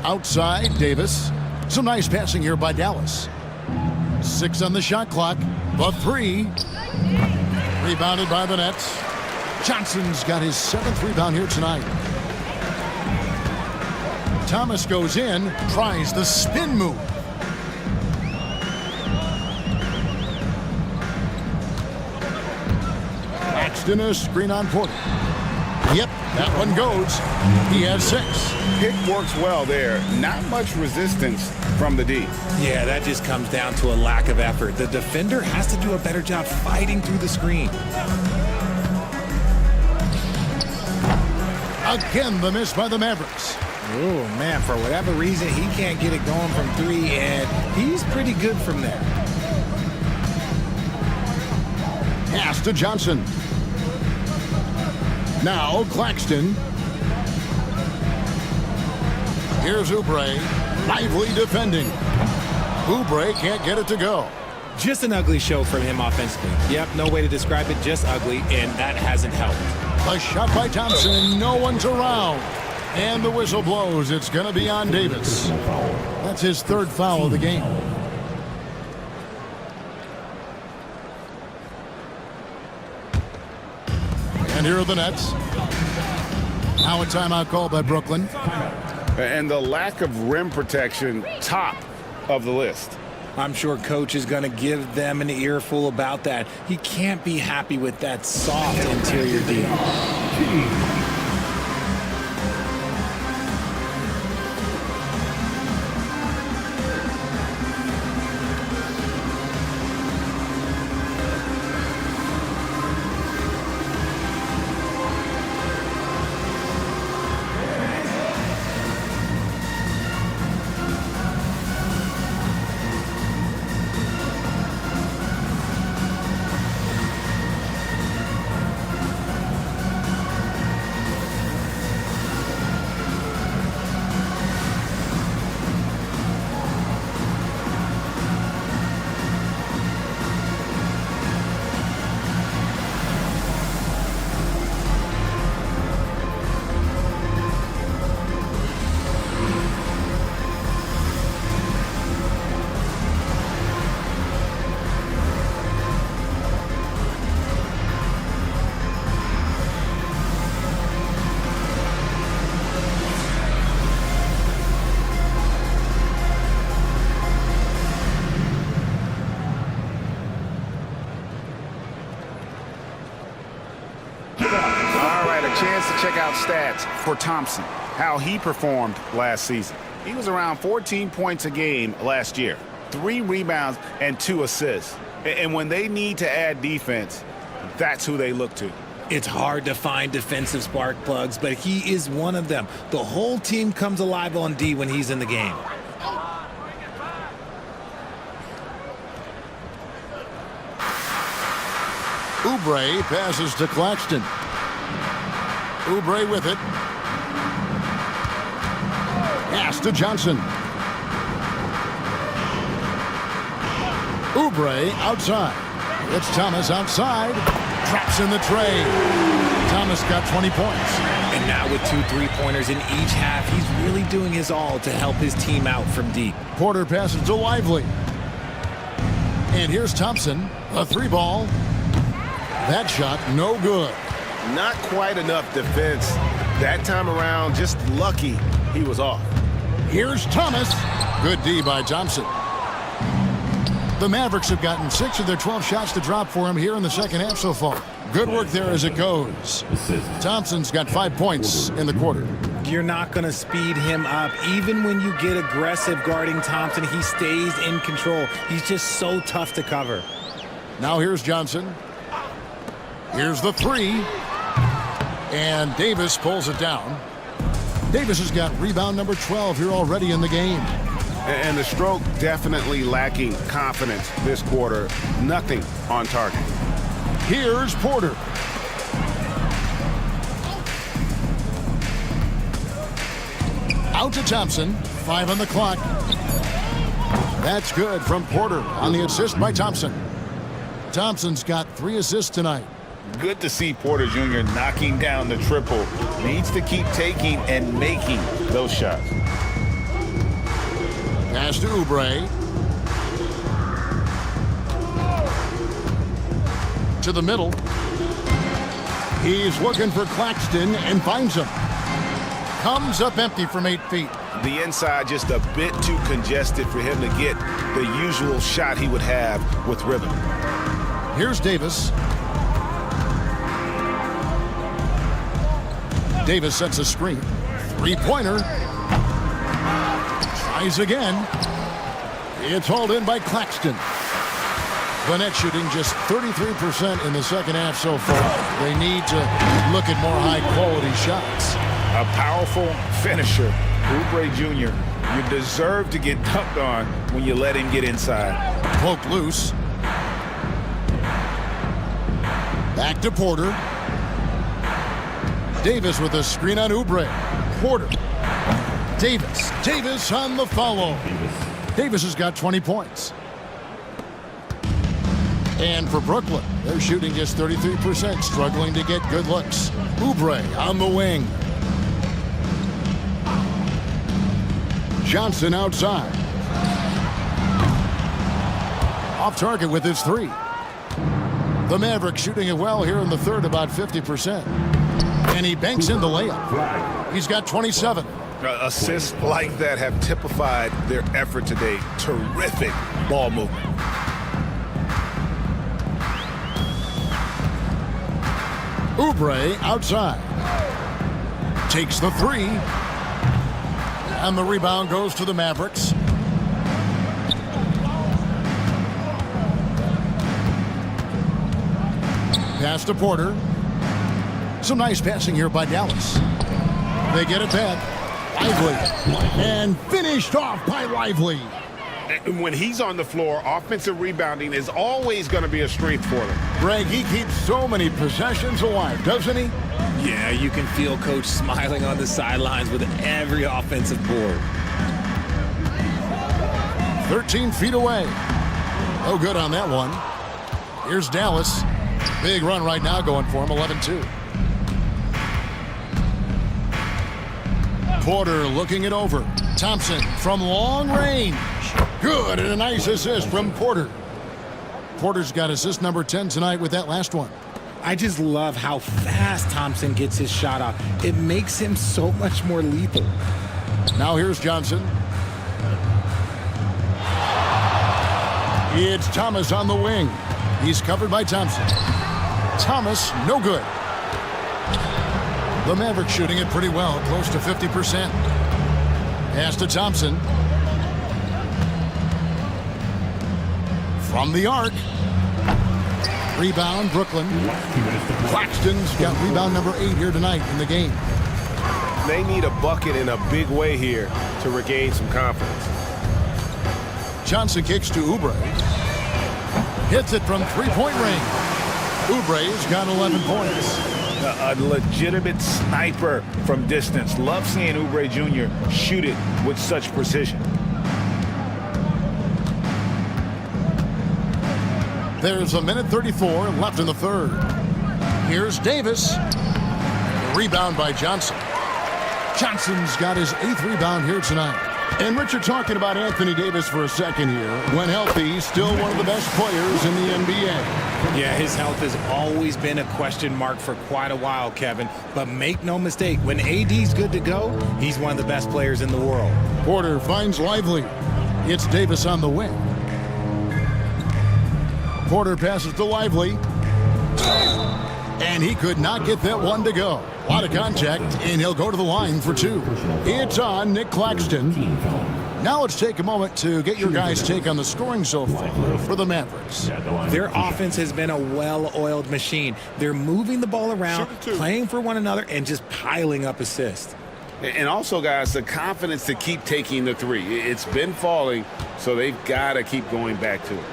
Outside, Davis. Some nice passing here by Dallas. 6 on the shot clock, but 3. Rebounded by the Nets. Johnson's got his 7th rebound here tonight. Thomas goes in, tries the spin move. Paxton a screen on Porter. Yep, that one goes. He has 6.
Pick works well there. Not much resistance from the D.
Yeah, that just comes down to a lack of effort. The defender has to do a better job fighting through the screen.
Again, the miss by the Mavericks.
Oh, man, for whatever reason, he can't get it going from 3, and he's pretty good from there.
Pass to Johnson. Now Claxton. Here's Oubre. Lively defending. Oubre can't get it to go.
Just an ugly show from him offensively. Yep, no way to describe it, just ugly, and that hasn't helped.
A shot by Thompson. No one's around. And the whistle blows. It's going to be on Davis. That's his 3rd foul of the game. And here are the Nets. Now a timeout called by Brooklyn.
And the lack of rim protection, top of the list.
I'm sure coach is going to give them an earful about that. He can't be happy with that soft interior D.
Chance to check out stats for Thompson, how he performed last season. He was around 14 points a game last year, 3 rebounds and 2 assists. And when they need to add defense, that's who they look to.
It's hard to find defensive spark plugs, but he is one of them. The whole team comes alive on D when he's in the game.
Oubre passes to Claxton. Oubre with it. Pass to Johnson. Oubre outside. It's Thomas outside. Traps in the tray. Thomas got 20 points.
And now with 2 3-pointers in each half, he's really doing his all to help his team out from deep.
Porter passes to Lively. And here's Thompson. A 3-ball. That shot no good.
Not quite enough defense that time around. Just lucky he was off.
Here's Thomas. Good D by Thompson. The Mavericks have gotten 6 of their 12 shots to drop for him here in the second half so far. Good work there as it goes. Thompson's got 5 points in the quarter.
You're not going to speed him up. Even when you get aggressive guarding Thompson, he stays in control. He's just so tough to cover.
Now here's Johnson. Here's the 3. And Davis pulls it down. Davis has got rebound number 12 here already in the game.
And the stroke definitely lacking confidence this quarter. Nothing on target.
Here's Porter. Out to Thompson. 5 on the clock. That's good from Porter on the assist by Thompson. Thompson's got 3 assists tonight.
Good to see Porter Jr. knocking down the triple. Needs to keep taking and making those shots.
Pass to Oubre. To the middle. He's looking for Claxton and finds him. Comes up empty from 8 feet.
The inside just a bit too congested for him to get the usual shot he would have with rhythm.
Here's Davis. Davis sets a screen. 3-pointer. Tries again. It's hauled in by Claxton. The net shooting just 33% in the second half so far. They need to look at more high-quality shots.
A powerful finisher. Oubre Jr., you deserve to get dunked on when you let him get inside.
Poke loose. Back to Porter. Davis with a screen on Oubre. Porter. Davis. Davis on the follow. Davis has got 20 points. And for Brooklyn, they're shooting just 33%, struggling to get good looks. Oubre on the wing. Johnson outside. Off target with his 3. The Mavericks shooting it well here in the third, about 50%. And he banks in the layup. He's got 27.
Assists like that have typified their effort today. Terrific ball movement.
Oubre outside. Takes the 3. And the rebound goes to the Mavericks. Pass to Porter. Some nice passing here by Dallas. They get it back. Lively. And finished off by Lively.
When he's on the floor, offensive rebounding is always going to be a strength for them.
Greg, he keeps so many possessions alive, doesn't he?
Yeah, you can feel Coach smiling on the sidelines with every offensive board.
13 feet away. No good on that one. Here's Dallas. Big run right now going for him, 11-2. Porter looking it over. Thompson from long range. Good, and a nice assist from Porter. Porter's got assist number 10 tonight with that last one.
I just love how fast Thompson gets his shot off. It makes him so much more lethal.
Now here's Johnson. It's Thomas on the wing. He's covered by Thompson. Thomas, no good. The Mavericks shooting it pretty well, close to 50%. Pass to Thompson. From the arc. Rebound, Brooklyn. Claxton's got rebound number 8 here tonight in the game.
They need a bucket in a big way here to regain some confidence.
Johnson kicks to Oubre. Hits it from three-point range. Oubre's got 11 points.
A legitimate sniper from distance. Love seeing Oubre Jr. shoot it with such precision.
There's a minute 34 left in the third. Here's Davis. Rebound by Johnson. Johnson's got his 8th rebound here tonight. And Richard, talking about Anthony Davis for a second here. When healthy, he's still one of the best players in the NBA.
Yeah, his health has always been a question mark for quite a while, Kevin. But make no mistake, when AD's good to go, he's one of the best players in the world.
Porter finds Lively. It's Davis on the wing. Porter passes to Lively. And he could not get that one to go. A lot of contact, and he'll go to the line for 2. It's on Nick Claxton. Now let's take a moment to get your guys' take on the scoring so far for the Mavericks.
Their offense has been a well-oiled machine. They're moving the ball around, playing for one another, and just piling up assists.
And also, guys, the confidence to keep taking the three. It's been falling, so they've got to keep going back to it.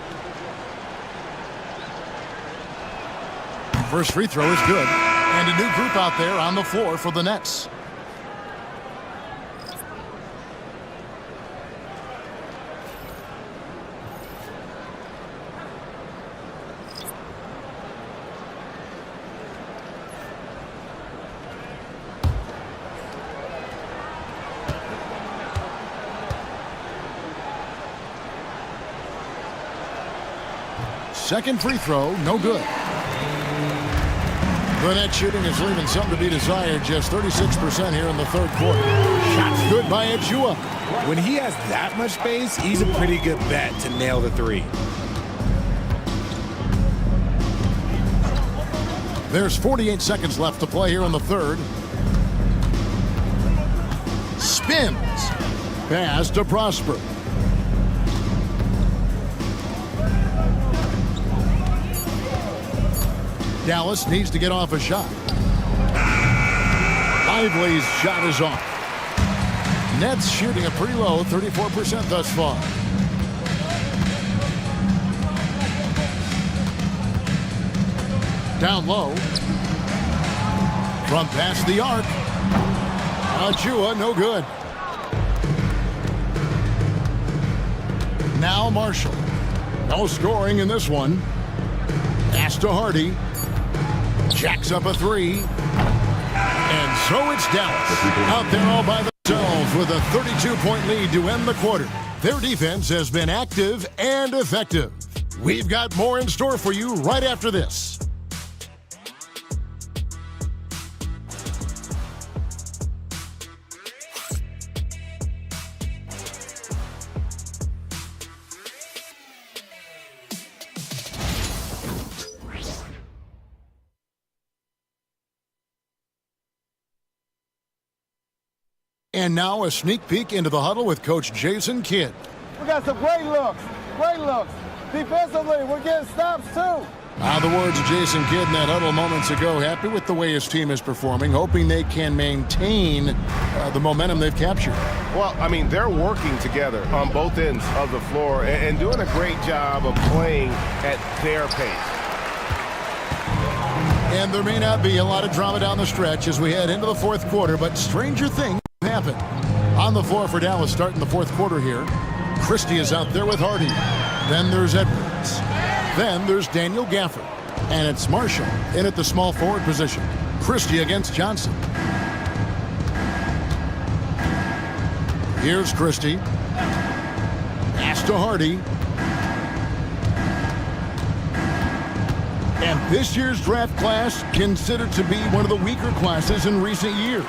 First free throw is good. And a new group out there on the floor for the Nets. Second free throw, no good. The net shooting is leaving something to be desired. Just 36% here in the third quarter. Shots good by Achua.
When he has that much space, he's a pretty good bet to nail the 3.
There's 48 seconds left to play here in the third. Spins. Pass to Prosper. Dallas needs to get off a shot. Lively's shot is off. Nets shooting a pretty low 34% thus far. Down low. From past the arc. Achua, no good. Now Marshall. No scoring in this one. Pass to Hardy. Jacks up a 3. And so it's Dallas out there all by themselves with a 32-point lead to end the quarter. Their defense has been active and effective. We've got more in store for you right after this. And now a sneak peek into the huddle with Coach Jason Kidd.
We got some great looks. Great looks. Defensively, we're getting stops too.
The words of Jason Kidd in that huddle moments ago. Happy with the way his team is performing, hoping they can maintain the momentum they've captured.
Well, I mean, they're working together on both ends of the floor and doing a great job of playing at their pace.
And there may not be a lot of drama down the stretch as we head into the fourth quarter, but stranger things happen. On the floor for Dallas starting the fourth quarter here. Christie is out there with Hardy. Then there's Edwards. Then there's Daniel Gafford. And it's Marshall in at the small forward position. Christie against Johnson. Here's Christie. Pass to Hardy. And this year's draft class considered to be one of the weaker classes in recent years.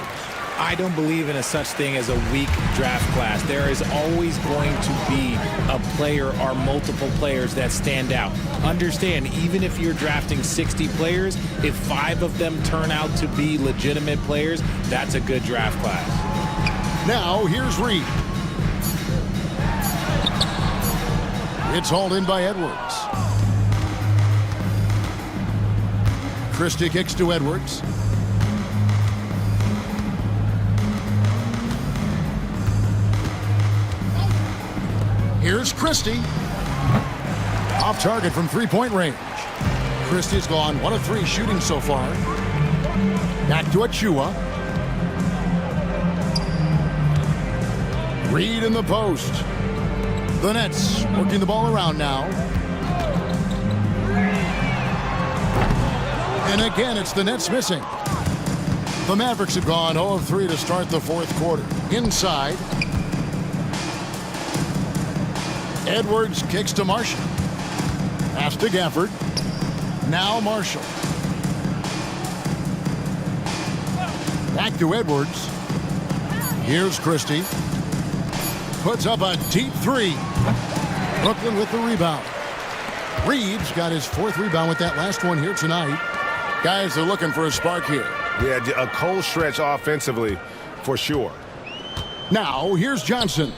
I don't believe in a such thing as a weak draft class. There is always going to be a player or multiple players that stand out. Understand, even if you're drafting 60 players, if 5 of them turn out to be legitimate players, that's a good draft class.
Now, here's Reed. It's hauled in by Edwards. Christie kicks to Edwards. Here's Christie. Off target from three-point range. Christie's gone 1 of 3 shooting so far. Back to Achua. Reed in the post. The Nets working the ball around now. And again, it's the Nets missing. The Mavericks have gone 0 of 3 to start the fourth quarter. Inside. Edwards kicks to Marshall. Pass to Gafford. Now Marshall. Back to Edwards. Here's Christie. Puts up a deep 3. Brooklyn with the rebound. Reed's got his 4th rebound with that last one here tonight. Guys are looking for a spark here.
Yeah, a cold stretch offensively for sure.
Now here's Johnson.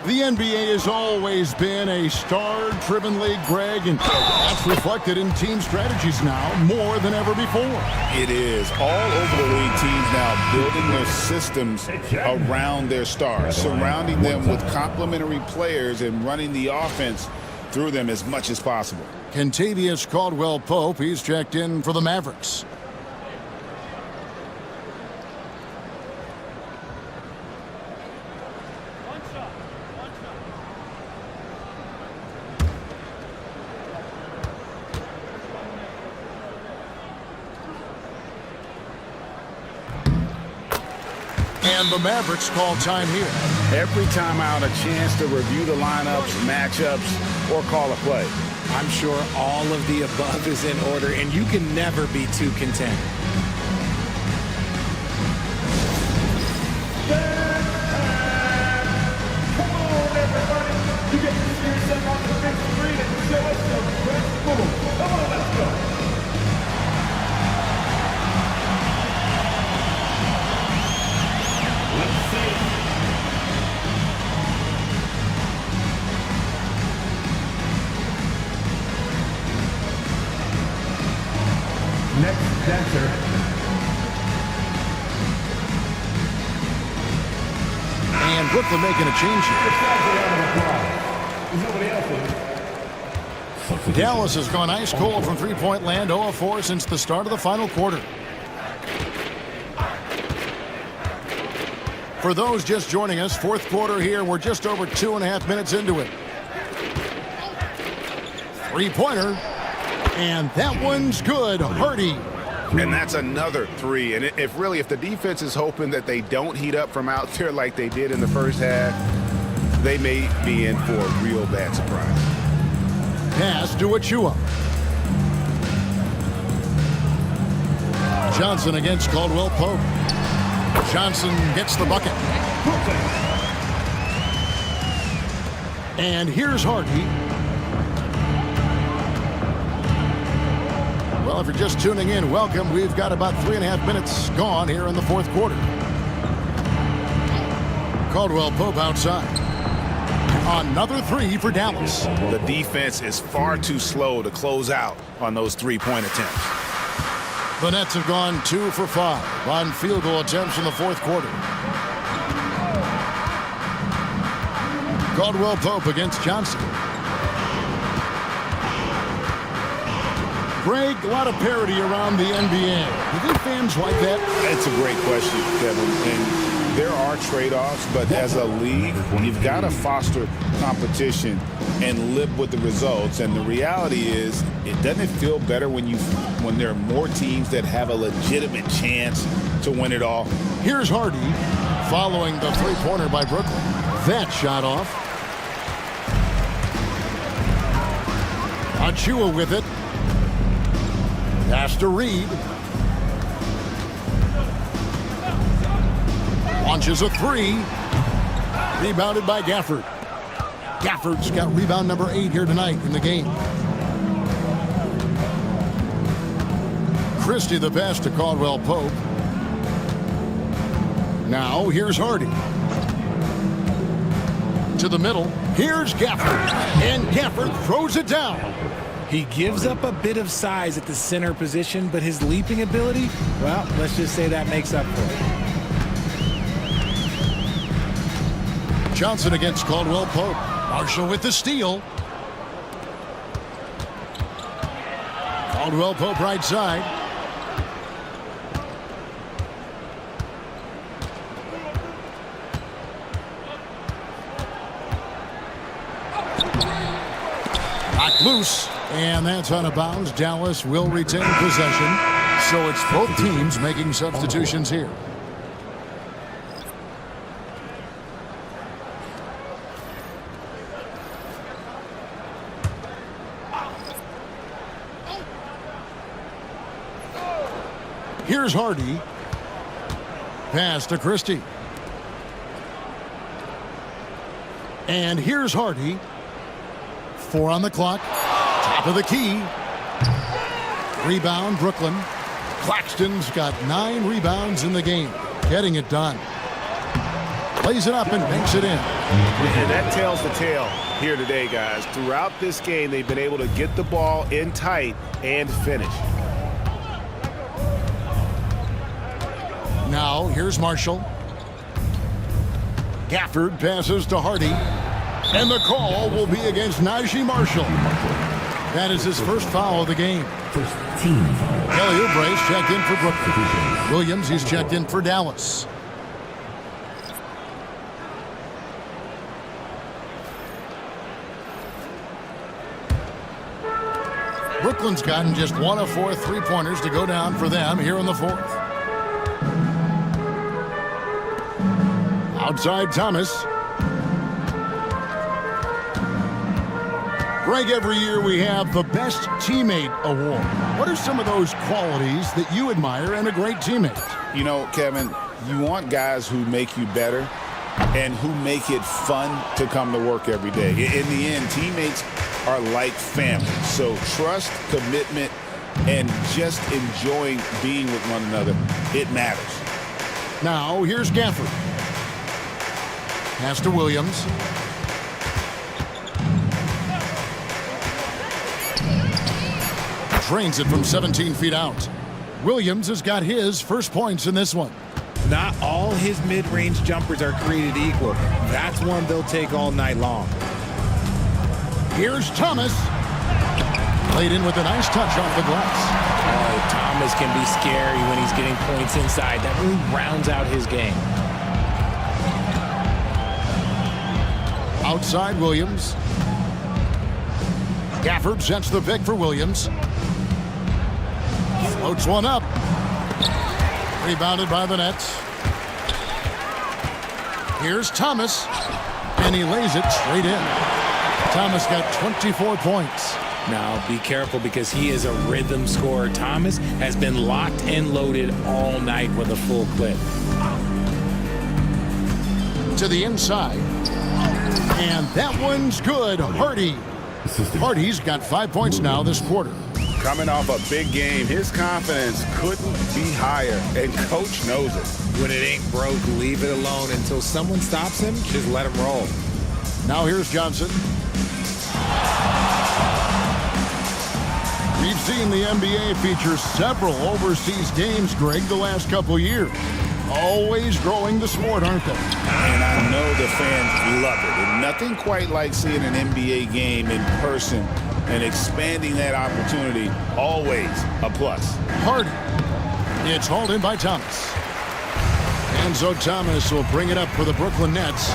The NBA has always been a star-driven league, Greg, and that's reflected in team strategies now more than ever before.
It is. All over the league, teams now building their systems around their stars, surrounding them with complementary players and running the offense through them as much as possible.
Kentavious Caldwell-Pope, he's checked in for the Mavericks. And the Mavericks call time here.
Every time out, a chance to review the lineups, matchups, or call a play.
I'm sure all of the above is in order, and you can never be too content.
Come on, everybody. You get to see yourself on the big screen and show us some best move. Come on, let's go. Let's see it. Next dancer.
And Brooklyn making a change here. Dallas has gone ice cold from three-point land, 0 of 4 since the start of the final quarter. For those just joining us, fourth quarter here, we're just over 2.5 minutes into it. Three-pointer, and that one's good. Hardy.
And that's another 3. And if the defense is hoping that they don't heat up from out there like they did in the first half, they may be in for a real bad surprise.
Pass to Achua. Johnson against Caldwell-Pope. Johnson gets the bucket. And here's Hardy. Well, if you're just tuning in, welcome. We've got about 3.5 minutes gone here in the fourth quarter. Caldwell-Pope outside. Another 3 for Dallas.
The defense is far too slow to close out on those three-point attempts.
The Nets have gone 2 for 5 on field goal attempts in the fourth quarter. Caldwell-Pope against Johnson. Greg, a lot of parity around the NBA. Do you think fans like that?
It's a great question, Kevin. And there are trade-offs, but as a league, you've got to foster competition and live with the results. And the reality is, it doesn't feel better when there are more teams that have a legitimate chance to win it all.
Here's Hardy following the three-pointer by Brooklyn. That shot off. Achua with it. Pass to Reed. Launches a 3. Rebounded by Gafford. Gafford's got rebound number 8 here tonight in the game. Christie the pass to Caldwell-Pope. Now here's Hardy. To the middle. Here's Gafford. And Gafford throws it down.
He gives up a bit of size at the center position, but his leaping ability, well, let's just say that makes up for it.
Johnson against Caldwell Pope. Marshall with the steal. Caldwell Pope right side. Knocked loose, and that's out of bounds. Dallas will retain possession. So it's both teams making substitutions here. Here's Hardy. Pass to Christie. And here's Hardy. 4 on the clock. Top of the key. Rebound, Brooklyn. Claxton's got 9 rebounds in the game. Getting it done. Plays it up and banks it in.
And that tells the tale here today, guys. Throughout this game, they've been able to get the ball in tight and finish.
Now, here's Marshall. Gafford passes to Hardy. And the call will be against Najee Marshall. That is his first foul of the game. Kelly Oubre's checked in for Brooklyn. Williams, he's checked in for Dallas. Brooklyn's gotten just 1 of 4 3-pointers to go down for them here in the 4th. Outside Thomas. Greg, every year we have the Best Teammate Award. What are some of those qualities that you admire in a great teammate?
You know, Kevin, you want guys who make you better and who make it fun to come to work every day. In the end, teammates are like family. So trust, commitment, and just enjoying being with one another, it matters.
Now, here's Gafford. Pass to Williams. Drains it from 17 feet out. Williams has got his first points in this one.
Not all his mid-range jumpers are created equal. That's one they'll take all night long.
Here's Thomas. Played in with a nice touch off the glass.
Oh, Thomas can be scary when he's getting points inside. That really rounds out his game.
Outside Williams. Gafford sets the pick for Williams. Floats one up. Rebounded by the Nets. Here's Thomas. And he lays it straight in. Thomas got 24 points.
Now be careful because he is a rhythm scorer. Thomas has been locked and loaded all night with a full clip.
To the inside. And that one's good. Hardy. Hardy's got 5 points now this quarter.
Coming off a big game, his confidence couldn't be higher, and coach knows it.
When it ain't broke, leave it alone until someone stops him. Just let him roll.
Now here's Johnson. We've seen the NBA feature several overseas games, Greg, the last couple years. Always growing the sport, aren't they?
And I know the fans love it. And nothing quite like seeing an NBA game in person and expanding that opportunity, always a plus.
Hardy. It's hauled in by Thomas. And so Thomas will bring it up for the Brooklyn Nets.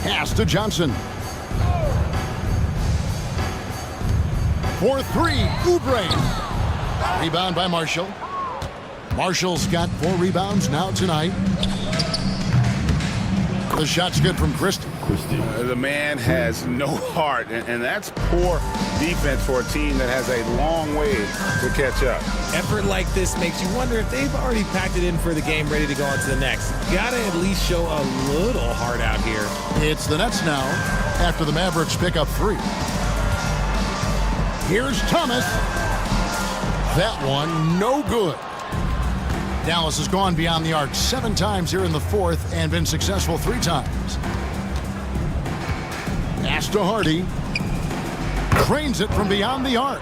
Pass to Johnson. For 3, Oubre. Rebound by Marshall. Marshall's got 4 rebounds now tonight. The shot's good from Christie.
The man has no heart, and that's poor defense for a team that has a long way to catch up.
Effort like this makes you wonder if they've already packed it in for the game, ready to go on to the next. Gotta at least show a little heart out here.
It's the Nets now after the Mavericks pick up 3. Here's Thomas. That one, no good. Dallas has gone beyond the arc 7 times here in the 4th and been successful 3 times. Pass Pass to Hardy. Trains it from beyond the arc.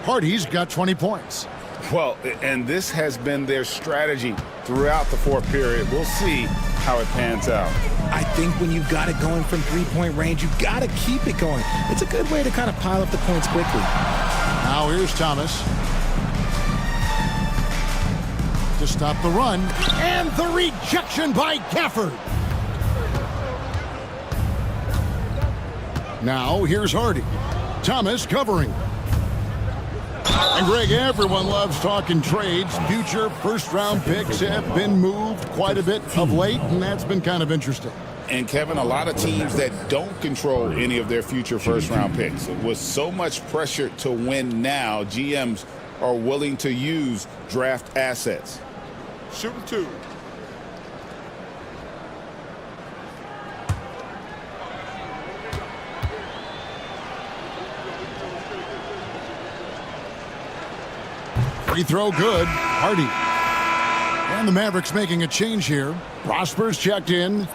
Hardy's got 20 points.
Well, and this has been their strategy throughout the fourth period. We'll see how it pans out.
I think when you've got it going from three-point range, you've got to keep it going. It's a good way to kind of pile up the points quickly.
Now here's Thomas to stop the run. And the rejection by Gafford. Now here's Hardy. Thomas covering. And Greg, everyone loves talking trades. Future first-round picks have been moved quite a bit of late, and that's been kind of interesting.
And Kevin, a lot of teams that don't control any of their future first-round picks. With so much pressure to win now, GMs are willing to use draft assets.
Shooting 2.
Free throw good. Hardy. And the Mavericks making a change here. Prosper's checked in.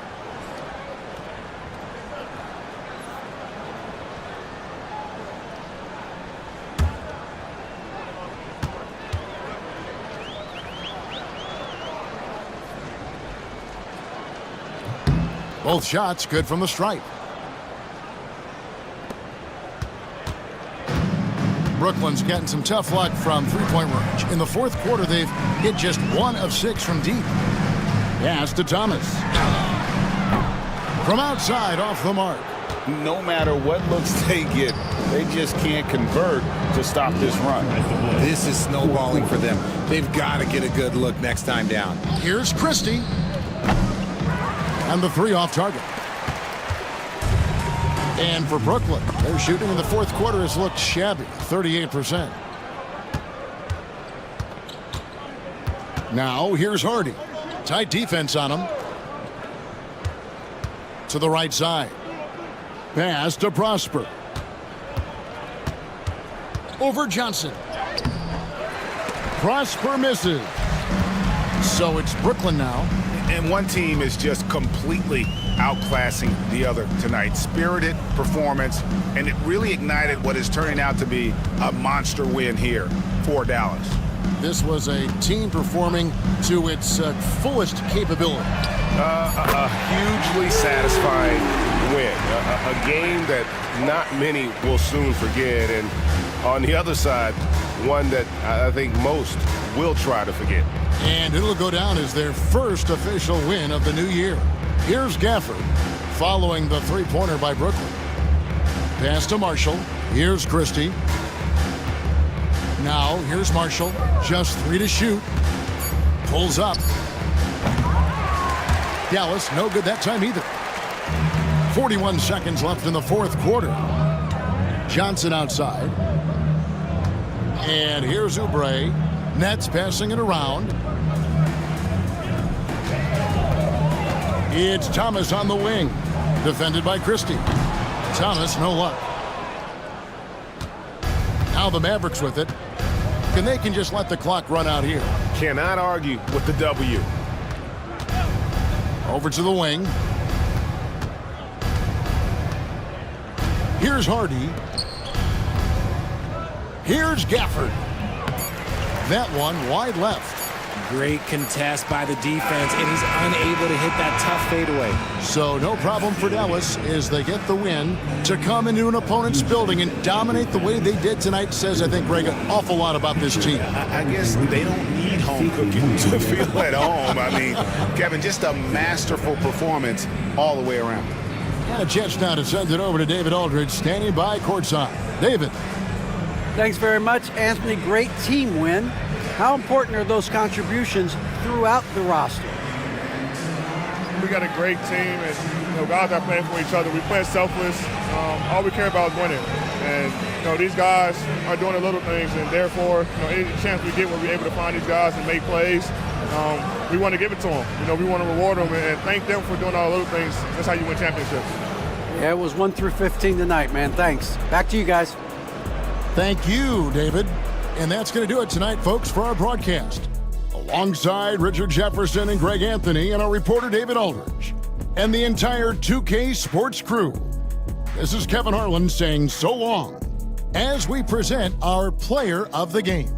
Both shots good from the stripe. Brooklyn's getting some tough luck from three-point range. In the fourth quarter, they've hit just 1 of 6 from deep. Pass to Thomas. From outside, off the mark.
No matter what looks they get, they just can't convert to stop this run.
This is snowballing for them. They've got to get a good look next time down.
Here's Christie. And the 3 off target. And for Brooklyn, their shooting in the fourth quarter has looked shabby, 38%. Now here's Hardy. Tight defense on him. To the right side. Pass to Prosper. Over Johnson. Prosper misses. So it's Brooklyn now.
And one team is just completely outclassing the other tonight. Spirited performance, and it really ignited what is turning out to be a monster win here for Dallas.
This was a team performing to its fullest capability.
A hugely satisfying win. A game that not many will soon forget. And on the other side, one that I think most will try to forget.
And it'll go down as their first official win of the new year. Here's Gafford following the three-pointer by Brooklyn. Pass to Marshall. Here's Christie. Now here's Marshall. Just 3 to shoot. Pulls up. Dallas no good that time either. 41 seconds left in the fourth quarter. Johnson outside. And here's Oubre. Nets passing it around. It's Thomas on the wing. Defended by Christie. Thomas, no luck. Now the Mavericks with it. And they can just let the clock run out here.
Cannot argue with the W.
Over to the wing. Here's Hardy. Here's Gafford. That one wide left.
Great contest by the defense, and he's unable to hit that tough fadeaway.
So no problem for Dallas as they get the win. To come into an opponent's building and dominate the way they did tonight says, I think, Greg, an awful lot about this team.
I guess they don't need home cooking to feel at home. I mean, Kevin, just a masterful performance all the way around.
And a chance now to send it over to David Aldridge, standing by courtside. David.
Thanks very much, Anthony. Great team win. How important are those contributions throughout the roster?
We got a great team, and guys are playing for each other. We play selfless. All we care about is winning. And these guys are doing the little things, and therefore, any chance we get, when we're able to find these guys and make plays, we want to give it to them. We want to reward them and thank them for doing all the little things. That's how you win championships.
Yeah, it was 1 through 15 tonight, man. Thanks. Back to you guys.
Thank you, David. And that's going to do it tonight, folks, for our broadcast. Alongside Richard Jefferson and Greg Anthony and our reporter David Aldridge and the entire 2K Sports crew, This is Kevin Harlan saying so long as we present our player of the game.